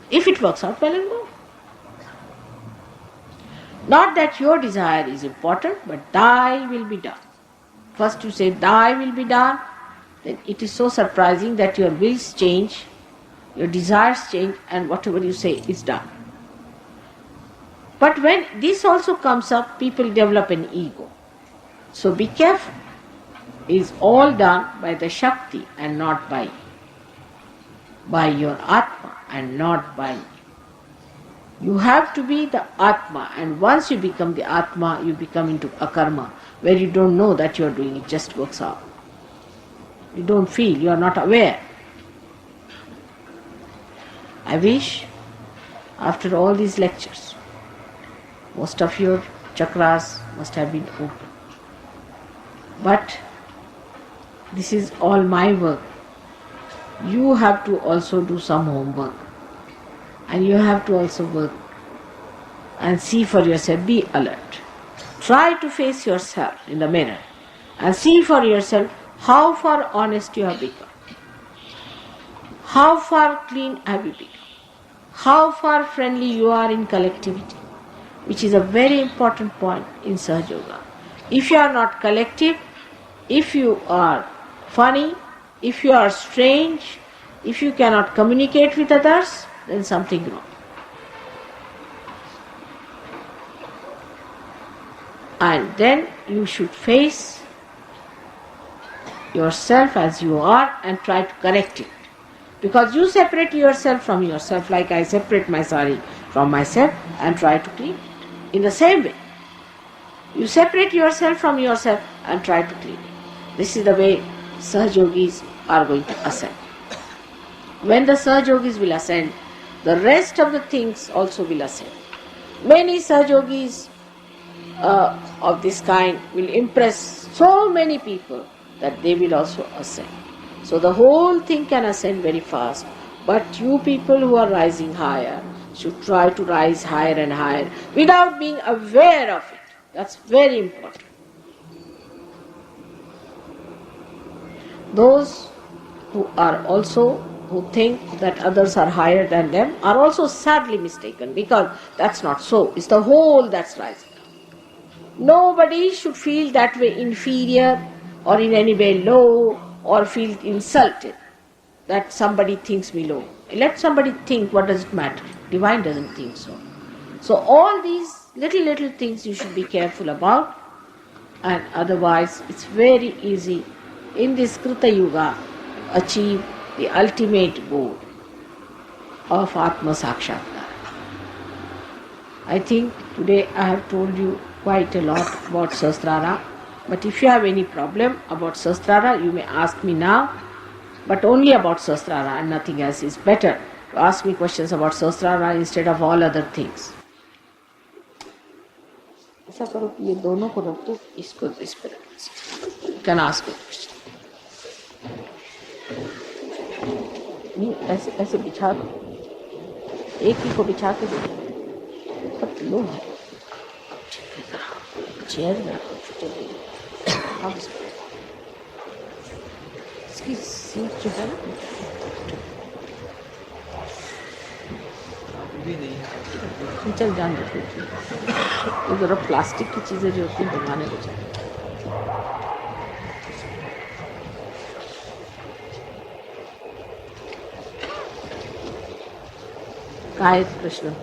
If it works out, well and good. Not that your desire is important, but thy will be done. First you say thy will be done, then it is so surprising that your wills change, your desires change, and whatever you say is done. But when this also comes up, people develop an ego. So be careful. It is all done by the Shakti and not by your Atma and not by you. You have to be the Atma, and once you become the Atma, you become into akarma, where you don't know that you are doing it, just works out. You don't feel, you are not aware. I wish, after all these lectures, most of your chakras must have been open. But this is all my work. You have to also do some homework. And you have to also work and see for yourself, be alert. Try to face yourself in the mirror and see for yourself how far honest you have become. How far clean have you become. How far friendly you are in collectivity, which is a very important point in Sahaja Yoga. If you are not collective, if you are funny, if you are strange, if you cannot communicate with others, then something wrong. And then you should face yourself as you are and try to correct it. Because you separate yourself from yourself, like I separate my sari from myself and try to clean it. In the same way, you separate yourself from yourself and try to clean it. This is the way Sahaja Yogis are going to ascend. When the Sahaja Yogis will ascend, the rest of the things also will ascend. Many Sahaja Yogis of this kind will impress so many people that they will also ascend. So the whole thing can ascend very fast. But you people who are rising higher should try to rise higher and higher without being aware of it. That's very important. Those who think that others are higher than them are also sadly mistaken, because that's not so. It's the whole that's rising. Nobody should feel that way inferior or in any way low or feel insulted that somebody thinks me low. Let somebody think, what does it matter? Divine doesn't think so. So all these little things you should be careful about, and otherwise it's very easy in this Krita Yuga achieve the ultimate goal of Atma Sakshatkar. I think today I have told you quite a lot about Sahasrara, but if you have any problem about Sahasrara, you may ask me now, but only about Sahasrara and nothing else. Is better to ask me questions about Sahasrara instead of all other things. ऐसा करो कि ये दोनों को रख दो, इसको इस पर रख। You can ask me question. नहीं, ऐसे ऐसे बिछा दो, एक ही को बिछा के दो, सब लो है, चेयर में अब इसकी सीट जो है ना, भी नहीं है। चल जान दो, तो जरा प्लास्टिक की चीजें जो होती हैं बनाने को चाहिए। काय प्रश्न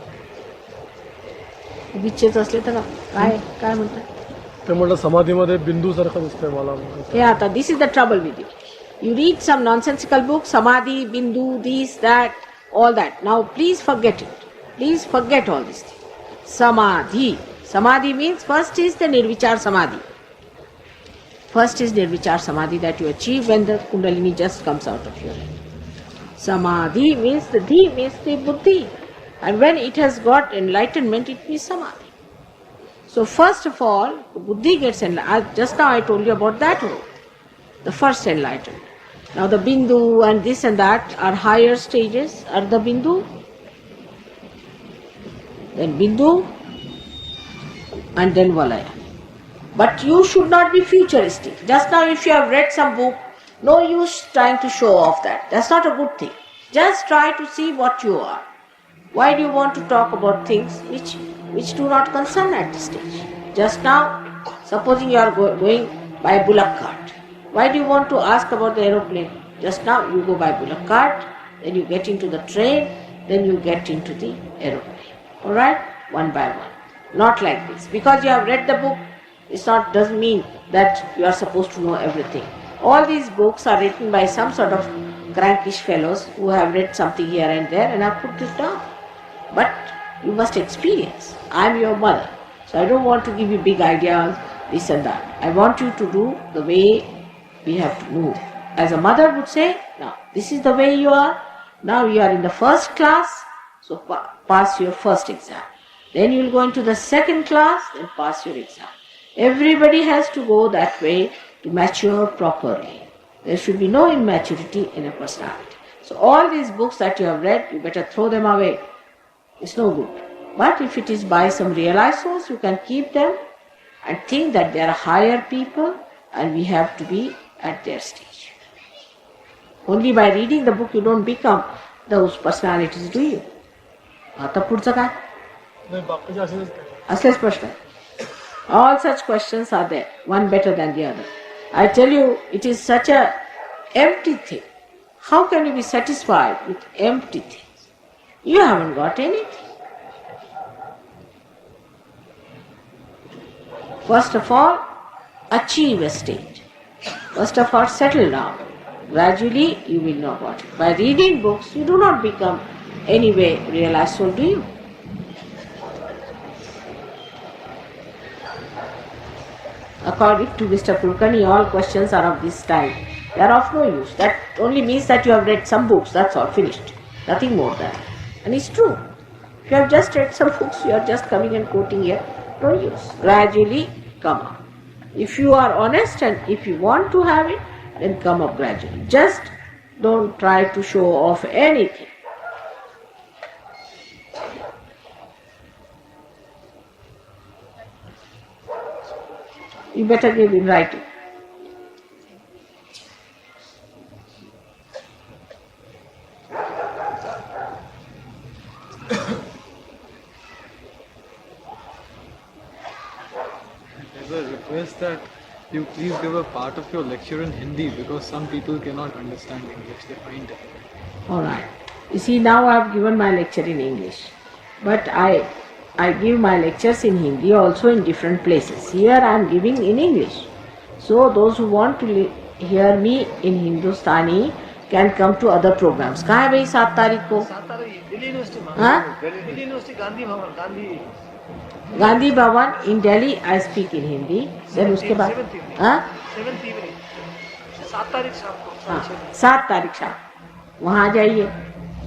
विच्छेद असले तर काय काय म्हणतात ते म्हटलं समाधीमध्ये बिंदू सारखं दिसतंय मला. हे आता this is the trouble with you read some nonsensical book, samadhi, bindu, this, that, all that. Now please forget it. Please forget all this thing. Samadhi. Samadhi means first is the nirvichar samadhi. First is nirvichar samadhi that you achieve when the kundalini just comes out of your head. Samadhi means the dhi means the buddhi. And when it has got enlightenment, it means samadhi. So first of all, buddhi gets enlightened. Just now I told you about that one. The first enlightenment. Now the bindu and this and that are higher stages. Are the bindu? Then bindu and then valaya. But you should not be futuristic. Just now if you have read some book, no use trying to show off that. That's not a good thing. Just try to see what you are. Why do you want to talk about things which do not concern at this stage? Just now, supposing you are going by bullock cart. Why do you want to ask about the aeroplane? Just now you go by bullock cart, then you get into the train, then you get into the aeroplane. Alright? One by one. Not like this. Because you have read the book, doesn't mean that you are supposed to know everything. All these books are written by some sort of crankish fellows who have read something here and there and have put it down. But you must experience. I am your mother. So I don't want to give you big ideas, this and that. I want you to do the way we have to move. As a mother would say, now this is the way you are. Now you are in the first class, so pass your first exam. Then you will go into the second class, then pass your exam. Everybody has to go that way to mature properly. There should be no immaturity in a personality. So all these books that you have read, you better throw them away. It's no good. But if it is by some realized souls, you can keep them and think that they are higher people and we have to be at their stage. Only by reading the book you don't become those personalities, do you? आता पुढचं काय? नाही बाकीचे असेच असलेच प्रश्न. All such questions are there, one better than the other. I tell you, it is such a empty thing. How can you be satisfied with empty things? You haven't got anything. First of all, achieve a stage. First of all, settle down. Gradually, you will know what it is. By reading books, you do not become anyway realized soul, do you? According to Mr. Kulkarni, all questions are of this type. They are of no use. That only means that you have read some books, that's all, finished. Nothing more than that. And it's true. If you have just read some books, you are just coming and quoting here, no use. Gradually come up. If you are honest and if you want to have it, then come up gradually. Just don't try to show off anything. You better give in writing. There's a request that you please give a part of your lecture in Hindi because some people cannot understand English. They find it. Alright. You see, now I have given my lecture in English. But I give my lectures in Hindi also in different places. Here I am giving in English. So those who want to hear me in Hindustani can come to other programs. कहाँ है भाई 7 तारीख को? 7 तारीख Delhi university में. हाँ? Delhi university Gandhi Bhavan Gandhi Bhavan in Delhi I speak in Hindi. Then उसके बाद 7th evening 7 तारीख शाम को. हाँ 7 तारीख शाम वहाँ जाइए.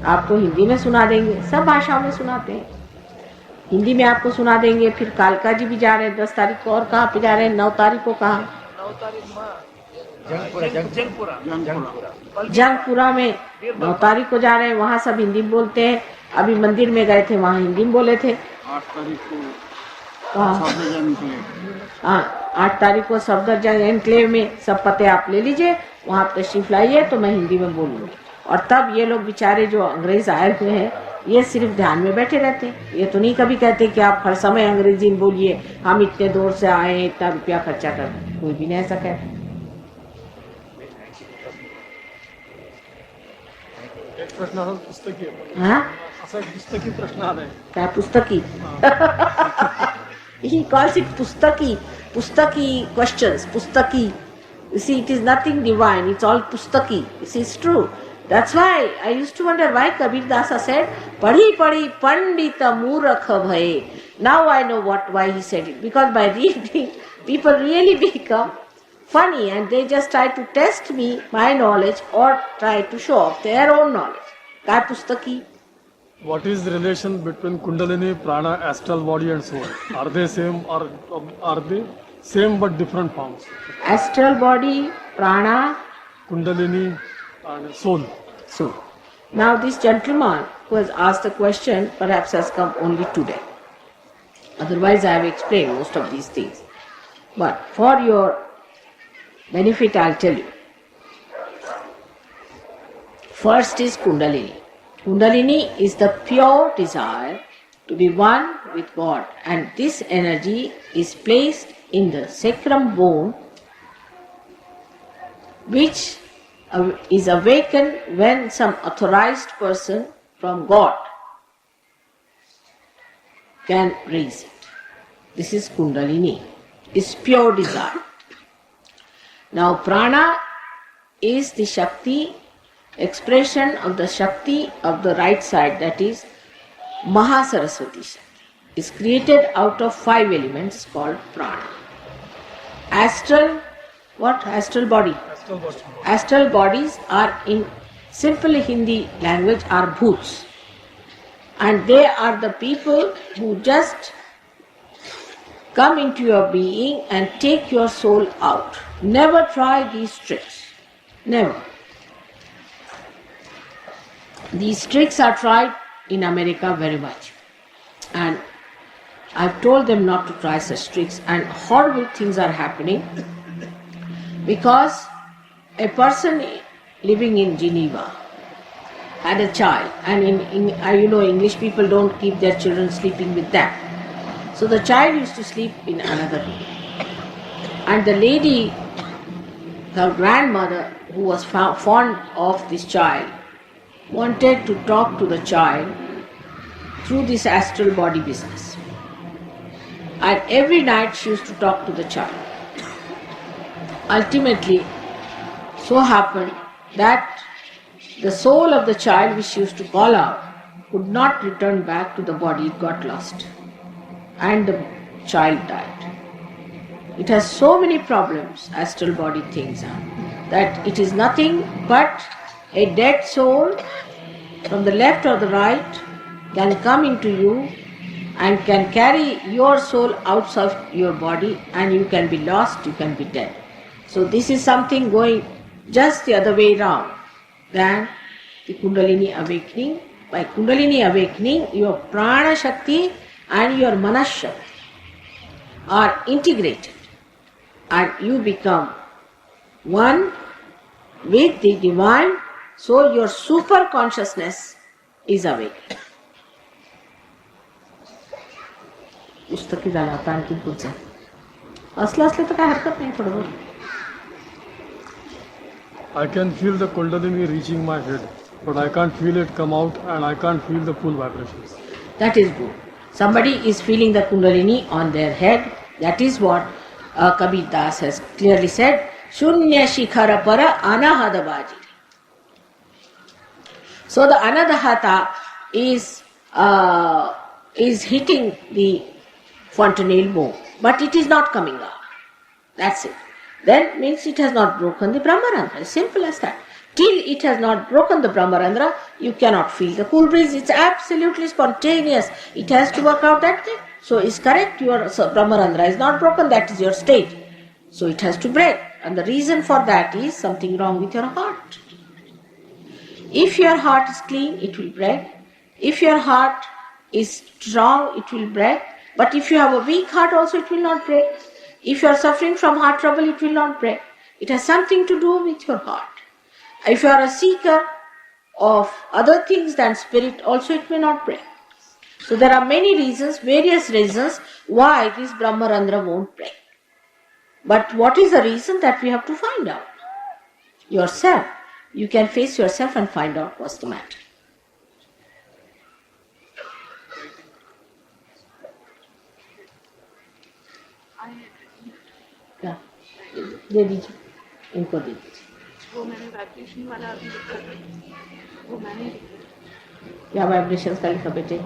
आपको हिंदी में सुना देंगे. सब भाषाओं में सुनाते हैं. हिंदी में आपको सुना देंगे. फिर कालका जी भी जा रहे हैं 10 तारीख को. और कहाँ पे जा रहे हैं? 9 तारीख को कहाँ? 9 तारीख जंगपुरा में 9 तारीख को जा रहे हैं. वहाँ सब हिंदी में बोलते हैं. अभी मंदिर में गए थे, वहाँ हिंदी में बोले थे. 8 तारीख को हाँ 8 तारीख को सफदरजंग एनक्लेव में. सब पते आप ले लीजिए, वहाँ तशरीफ लाइए तो मैं हिंदी में बोलूँगी. और तब ये लोग बेचारे जो अंग्रेज आए हुए हैं, ये सिर्फ ध्यान में बैठे रहते हैं। ये तो नहीं कभी कहते कि आप हर समय अंग्रेजी में बोलिए, हम इतने दूर से आए, इतना रुपया खर्चा कर, कोई भी नहीं ऐसा कहता। एक प्रश्न असा पुस्तकी आहे. हाँ, असा एक पुस्तकी प्रश्न आलाय. क्या पुस्तकी? He calls it pustaki questions, pustaki. You see, it is nothing divine, it's all pustaki. You see, it's true. That's why I used to wonder why Kabir Dasa said, Padhi padhi pandita murakha bhaye. Now I know why he said it. Because by reading, people really become funny and they just try to test me, my knowledge, or try to show off their own knowledge. Kya pustaki? What is the relation between Kundalini, Prana, astral body and soul? Are they same or are they same but different forms? Astral body, prana, Kundalini and soul. so. Now this gentleman who has asked the question perhaps has come only today. Otherwise I have explained most of these things. But for your benefit I'll tell you. First is Kundalini. Kundalini is the pure desire to be one with God, and this energy is placed in the sacrum bone, which is awakened when some authorized person from God can raise it. This is Kundalini. It's pure desire. Now Prana is the Shakti, expression of the Shakti of the right side, that is Mahasaraswati Shakti. Is created out of 5 elements called Prana. Astral, what? Astral body. Astral body. Astral bodies are, in simple Hindi language, are bhoots. And they are the people who just come into your being and take your soul out. Never try these tricks. Never. These tricks are tried in America very much. And I've told them not to try such tricks, and horrible things are happening because a person living in Geneva had a child, and English people don't keep their children sleeping with them. So the child used to sleep in another room. And the lady, her grandmother, who was fond of this child, wanted to talk to the child through this astral body business. And every night she used to talk to the child. Ultimately, so happened that the soul of the child, which she used to call out, could not return back to the body, it got lost. And the child died. It has so many problems, astral body things are, that it is nothing but a dead soul from the left or the right can come into you and can carry your soul outside your body, and you can be lost, you can be dead. So this is something going just the other way round than the Kundalini awakening. By Kundalini awakening, your Prana Shakti and your Manas Shakti are integrated and you become one with the divine, so your super consciousness is awakened. पुस्तकी झालं आता आणखी पुढचं असलं तर काय हरकत नाही थोडं. I can feel the Kundalini reaching my head, but I can't feel it come out and I can't feel the full vibrations. That is good. Somebody is feeling the Kundalini on their head. That is what Kabir Das has clearly said. Shunya shikhara para anahada bajiri. So the anadahata is hitting the fontanelle bone, but it is not coming out. That's it. Then means it has not broken the Brahmarandra. Simple as that. Till it has not broken the Brahmarandra, you cannot feel the cool breeze. It's absolutely spontaneous. It has to work out that thing. So it's correct, your Brahmarandra is not broken, that is your state. So it has to break. And the reason for that is something wrong with your heart. If your heart is clean, it will break. If your heart is strong, it will break. But if you have a weak heart also, it will not break. If you are suffering from heart trouble, it will not break. It has something to do with your heart. If you are a seeker of other things than spirit, also it may not break. So there are many reasons, various reasons why this Brahmarandra won't break. But what is the reason that we have to find out? Yourself. You can face yourself and find out what's the matter. क्या दे दीजिए, इनको दे दीजिए. वो मैंने vibration वाला अभी लिखा था, वो मैंने लिखा था। क्या वाइब्रेशन का लिखा बेटे?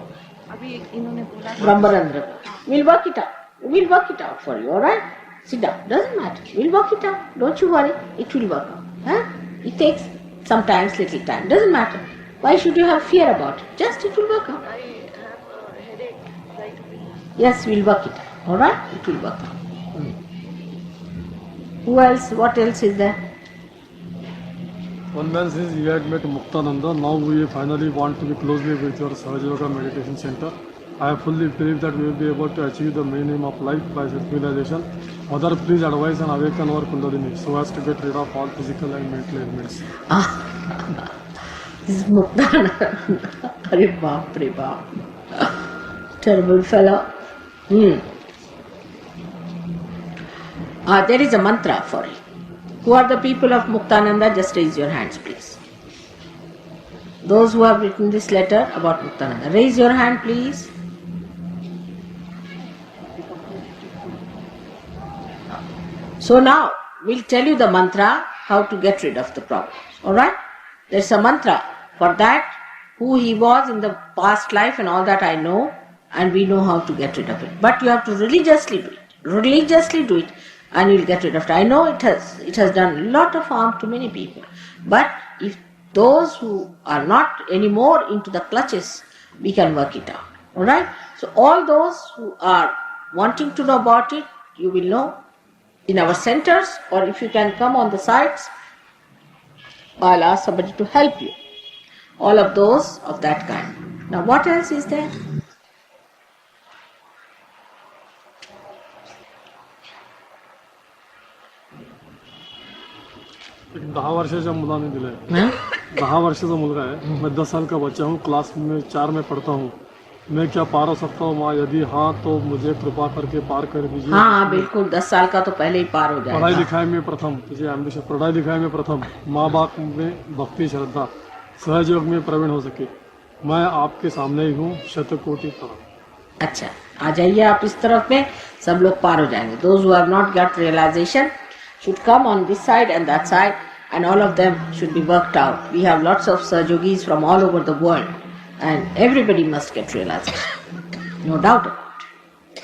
अभी इन्होंने बोला Brahmarandra. We'll work it out. We'll work it out for you, alright? Sit down. Doesn't matter. We'll work it out. Don't you worry. It will work out. Huh? It takes sometimes little time. Doesn't matter. Why should you have fear about it? Just it will work out. I have a headache right away. Yes, we'll work it out. Alright? It will work out. Who else? What else is there? One man says he had met Muktananda. Now we finally want to be closely with your Sahaja Yoga Meditation Center. I fully believe that we will be able to achieve the main aim of life by self-realization. Mother, please advise and awaken our Kundalini so as to get rid of all physical and mental ailments. This is Muktananda. Arey baap re baap. Terrible fellow. There is a mantra for it. Who are the people of Muktananda? Just raise your hands, please. Those who have written this letter about Muktananda, raise your hand, please. So now, we'll tell you the mantra, how to get rid of the problems. Alright? There's a mantra for that, who he was in the past life and all that I know, and we know how to get rid of it. But you have to religiously do it. Religiously do it, and you'll get rid of it. I know it has done a lot of harm to many people. But if those who are not anymore into the clutches, we can work it out. Alright? So all those who are wanting to know about it, you will know in our centers, or if you can come on the sites, I'll ask somebody to help you. All of those of that kind. Now what else is there? एक 10 वर्षाच्या मुलाने दिलंय. 10 वर्षाचा मुलगा है. मैं 10 साल का बच्चा हूँ. क्लास में 4 में पढ़ता हूँ. मैं क्या पार हो सकता हूँ माँ? यदि हाँ तो मुझे कृपा करके पार कर दीजिए. हाँ बिल्कुल, 10 साल का तो पहले ही पार हो जाएगा. पढ़ाई लिखाई में प्रथम, तुझे एम्बिशन, पढ़ाई लिखाई में प्रथम, माँ बाप में भक्ति श्रद्धा, सहयोग में प्रवीण हो सके. मैं आपके सामने ही हूँ. शतकोटि प्रणाम. अच्छा, आ जाइए आप इस तरफ में, सब लोग पार हो जाएंगे. Those who have not got realization should come on this side and that side, and all of them should be worked out. We have lots of Sahajogis from all over the world, and everybody must get realization. No doubt about it.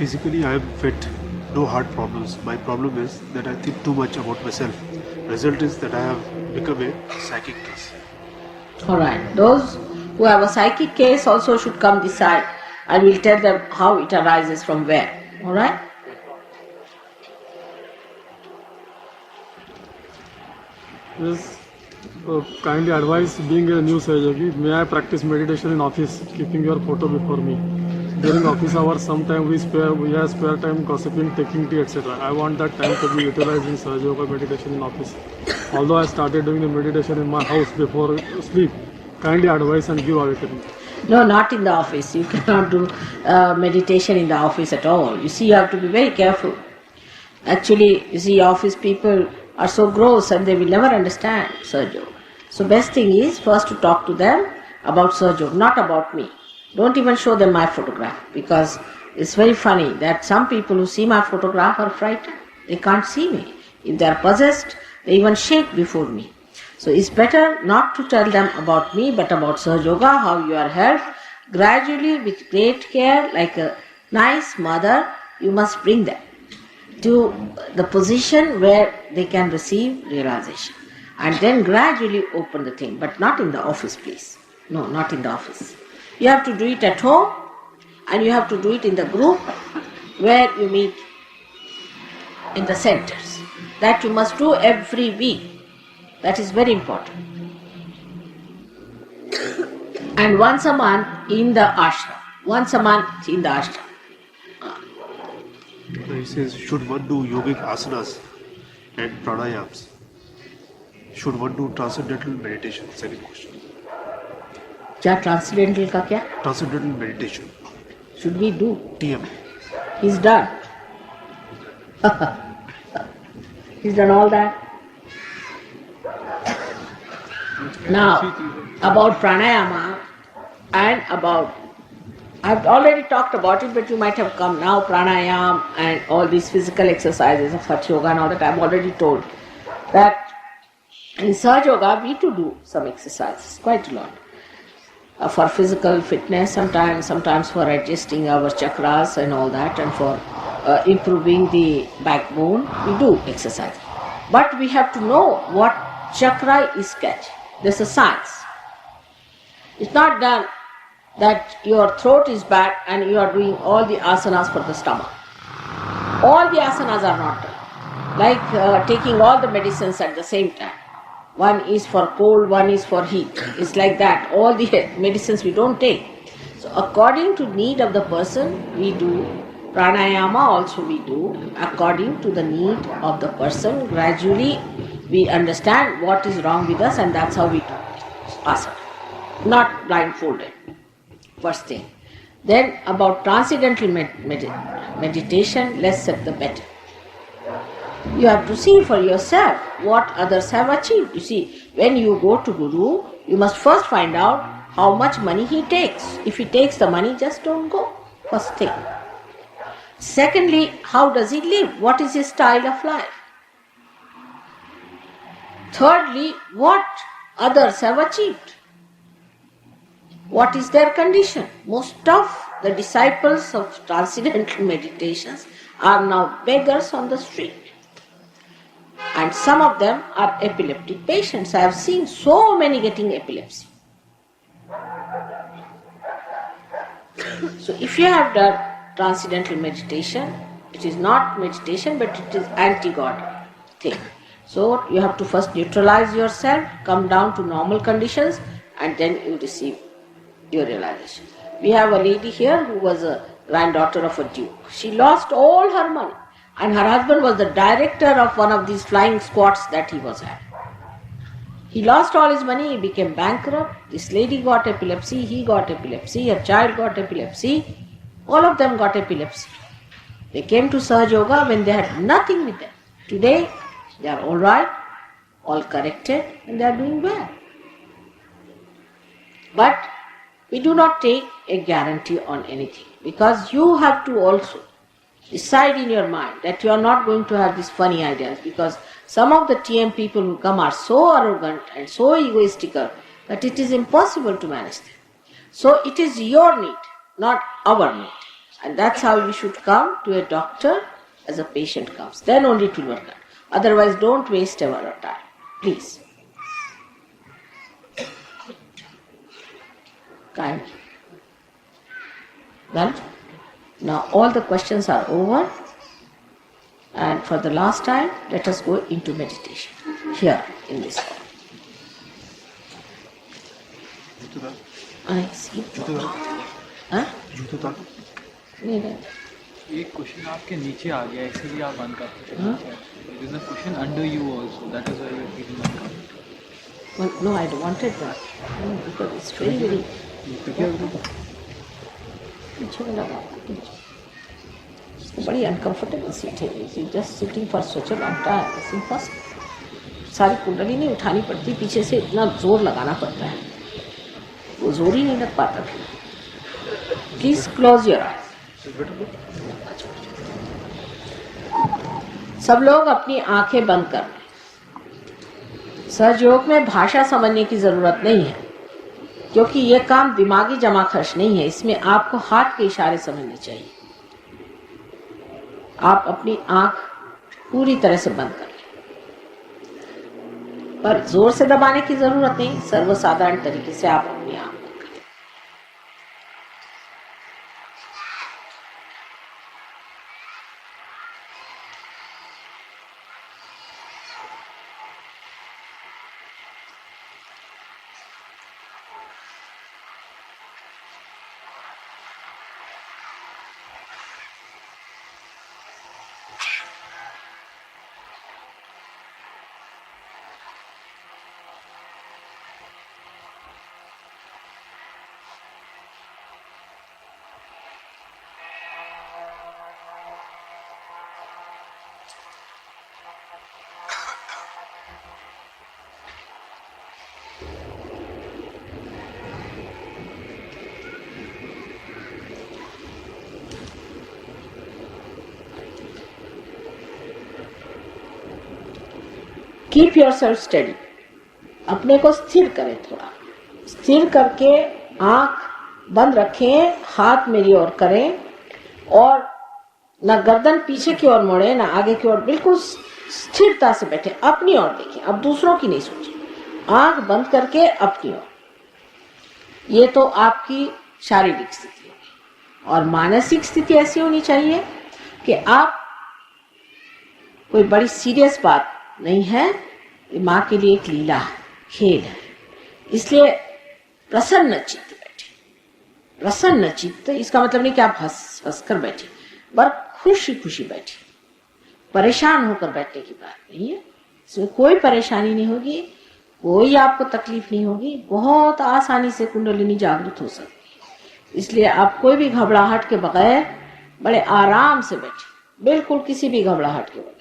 Physically, I am fit, no heart problems. My problem is that I think too much about myself. Result is that I have become a psychic case. Alright, those who have a psychic case also should come this side, and we'll tell them how it arises from where. Alright? Yes, kindly advise, being a new Sahajogi, may I practice meditation in office, keeping your photo before me. During office hours, sometimes we have spare time gossiping, taking tea, etc. I want that time to be utilized in Sahaja Yoga meditation in office. Although I started doing the meditation in my house before sleep, kindly advise and give awakening. No, not in the office. You cannot do meditation in the office at all. You see, you have to be very careful. Actually, you see, office people are so gross and they will never understand Sahaja Yoga. So best thing is first to talk to them about Sahaja Yoga, not about me. Don't even show them my photograph, because it's very funny that some people who see my photograph are frightened. They can't see me. If they are possessed, they even shake before me. So it's better not to tell them about me, but about Sahaja Yoga, how you are helped. Gradually, with great care, like a nice mother, you must bring them to the position where they can receive realization. And then gradually open the thing, but not in the office, please. No, not in the office. You have to do it at home, and you have to do it in the group where you meet in the centers. That you must do every week. That is very important. And once a month in the ashram. Once a month in the ashram. he says, should one do yogic asanas and pranayams? Should one do transcendental meditation? Second question. क्या transcendental का क्या? Transcendental meditation. Should we do? TM. He's done. He's done all that. Now, about pranayama and about, I've already talked about it, but you might have come now, pranayama and all these physical exercises of Hatha Yoga and all that, I've already told that in Sahaja Yoga we to do some exercises, quite a lot. For physical fitness sometimes for adjusting our chakras and all that, and for improving the backbone, we do exercise. But we have to know what chakra is catching. There's a science. It's not done that your throat is bad and you are doing all the asanas for the stomach. All the asanas are not done. Like taking all the medicines at the same time. One is for cold, one is for heat. It's like that. All the medicines we don't take. So according to need of the person, we do. Pranayama also we do. According to the need of the person, gradually we understand what is wrong with us, and that's how we do asana. Not blindfolded. First thing. Then about transcendental meditation, less said the better. You have to see for yourself what others have achieved. You see, when you go to Guru, you must first find out how much money he takes. If he takes the money, just don't go. First thing. Secondly, how does he live? What is his style of life? Thirdly, what others have achieved? What is their condition? Most of the disciples of transcendental meditations are now beggars on the street. And some of them are epileptic patients. I have seen so many getting epilepsy. So if you have done transcendental meditation, it is not meditation, but it is anti-God thing. So you have to first neutralize yourself, come down to normal conditions, and then you receive your realization. We have a lady here who was a granddaughter of a duke. She lost all her money, and her husband was the director of one of these flying squads that he was at. He lost all his money, he became bankrupt. This lady got epilepsy, he got epilepsy, her child got epilepsy. All of them got epilepsy. They came to Sahaja Yoga when they had nothing with them. Today, they are all right, all corrected, and they are doing well. But we do not take a guarantee on anything, because you have to also decide in your mind that you are not going to have these funny ideas, because some of the TM people who come are so arrogant and so egoistical that it is impossible to manage them. So it is your need, not our need. And that's how we should come to a doctor as a patient comes. Then only it will work out. Otherwise, don't waste our time. Please. Kind. Well, now all the questions are over. And for the last time, let us go into meditation here in this hall. I see. Huh? नहीं नहीं. एक question आपके नीचे आ गया, इसीलिए आप uncomfortable थे. There is a question under you also. That is why you are feeling uncomfortable. Well, no, I wanted that. No, because it's very, very. पीछे में लगा बड़ी अनकंफर्टेबल सीट है. Just sitting for such a long time is impossible. सारी कुंडली नहीं उठानी पड़ती, पीछे से इतना जोर लगाना पड़ता है, वो जोर ही नहीं लग पाता फिर. Please close your eyes. सब लोग अपनी आंखें बंद कर लें. सहयोग में भाषा समझने की जरूरत नहीं है, क्योंकि ये काम दिमागी जमा खर्च नहीं है. इसमें आपको हाथ के इशारे समझने चाहिए. आप अपनी आंख पूरी तरह से बंद कर लें, पर जोर से दबाने की जरूरत नहीं. सर्वसाधारण तरीके से आप अपनी आंख कीप योर सेल्फ स्टडी, अपने को स्थिर करें, थोड़ा स्थिर करके आंख बंद रखें, हाथ मेरी ओर करें और ना गर्दन पीछे की ओर मोड़े ना आगे की ओर, बिल्कुल स्थिरता से बैठे, अपनी ओर देखें, अब दूसरों की नहीं सोचें, आंख बंद करके अपनी ओर। ये तो आपकी शारीरिक स्थिति होगी। और मानसिक स्थिति ऐसी होनी चाहिए कि आप कोई बड़ी सीरियस बात नहीं है, ये माँ के लिए एक लीला है, खेल है, इसलिए प्रसन्न चित्त बैठे। प्रसन्न चित्त इसका मतलब नहीं कि आप हंस हंस कर बैठे, पर खुशी खुशी बैठे, परेशान होकर बैठने की बात नहीं है। इसमें कोई परेशानी नहीं होगी, कोई आपको तकलीफ नहीं होगी, बहुत आसानी से कुंडलिनी जागृत हो सकती है। इसलिए आप कोई भी घबराहट के बगैर बड़े आराम से बैठे, बिल्कुल किसी भी घबराहट के बगैर।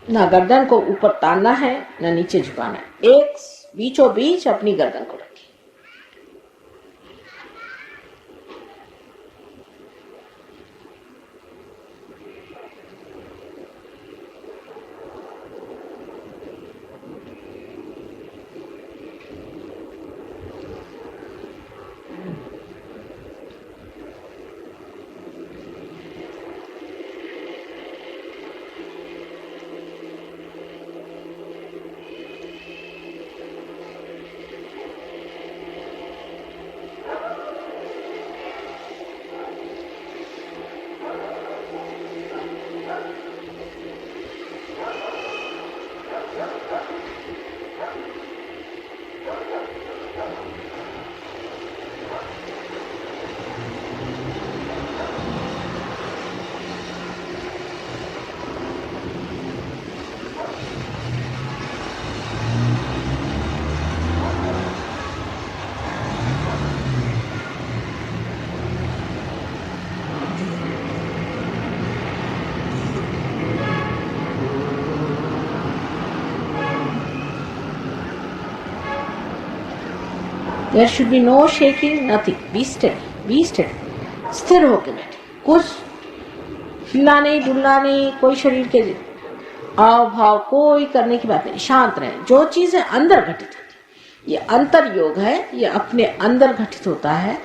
ना गर्दन को ऊपर तानना है ना नीचे झुकाना है, एक बीचों बीच अपनी गर्दन को रखें। There should be no shaking, nothing. Be steady, be steady. स्थिर होकर बैठे, कुछ हिलना नहीं, डुलना नहीं, कोई शरीर के आव भाव कोई करने की बात नहीं, शांत रहे। जो चीज है अंदर घटित होती है, ये अंतर योग है, ये अपने अंदर घटित होता है।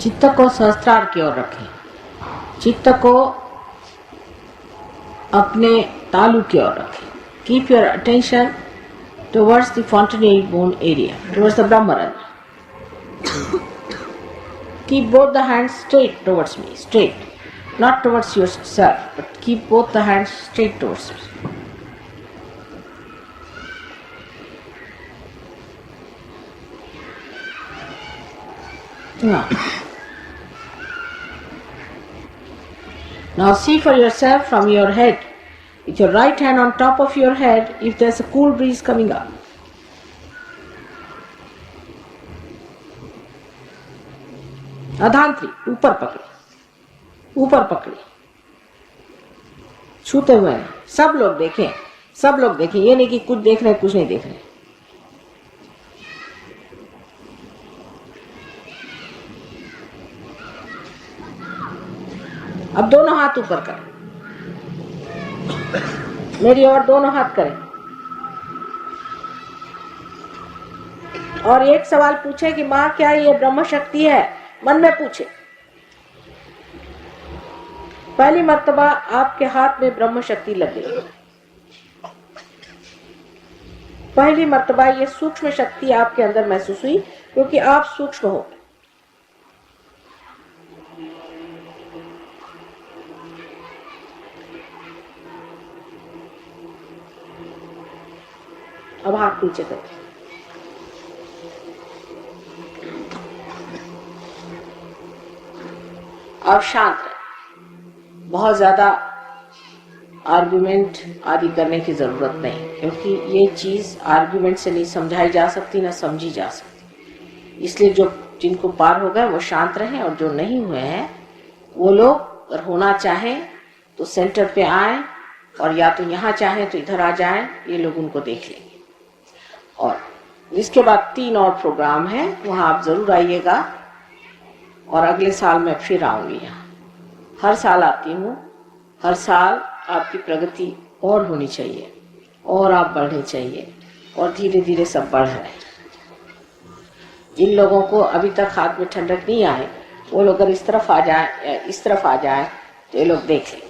चित्त को सहस्त्रार की ओर रखें, चित्त को अपने तालु की ओर रखें. Keep your attention towards the fontanelle bone area, towards the Brahmarana. Keep both the hands straight towards me, straight. Not towards yourself, but keep both the hands straight towards me. Now see for yourself from your head, with your right hand on top of your head, if there's a cool breeze coming up. अधांतरी ऊपर पकड़े, ऊपर पकड़े, छूते हुए नहीं. सब लोग देखें, सब लोग देखें. ये नहीं कि कुछ देख रहे कुछ नहीं देख रहे. अब दोनों हाथ ऊपर करें, मेरी ओर दोनों हाथ करें और एक सवाल पूछे कि माँ क्या ये ब्रह्म शक्ति है? मन में पूछे. पहली मर्तबा आपके हाथ में ब्रह्म शक्ति लगे, पहली मर्तबा ये सूक्ष्म शक्ति आपके अंदर महसूस हुई, क्योंकि आप सूक्ष्म हो. अब हाथ नीचे करें. अब शांत रहे. बहुत ज्यादा आर्गुमेंट आदि करने की जरूरत नहीं, क्योंकि ये चीज आर्गुमेंट से नहीं समझाई जा सकती, ना समझी जा सकती. इसलिए जो जिनको पार हो गए वो शांत रहे, और जो नहीं हुए हैं वो लोग अगर होना चाहे तो सेंटर पे आए, और या तो यहाँ चाहे तो इधर आ जाए. ये लोग उनको देख लेंगे. और इसके बाद 3 और प्रोग्राम है, वहां आप जरूर आइएगा. और अगले साल मैं फिर आऊंगी यहाँ. हर साल आती हूँ. हर साल आपकी प्रगति और होनी चाहिए, और आप बढ़ने चाहिए, और धीरे धीरे सब बढ़ रहे हैं. जिन लोगों को अभी तक हाथ में ठंडक नहीं आए, वो लोग अगर इस तरफ आ जाए या इस तरफ आ जाए तो ये लोग देख लें.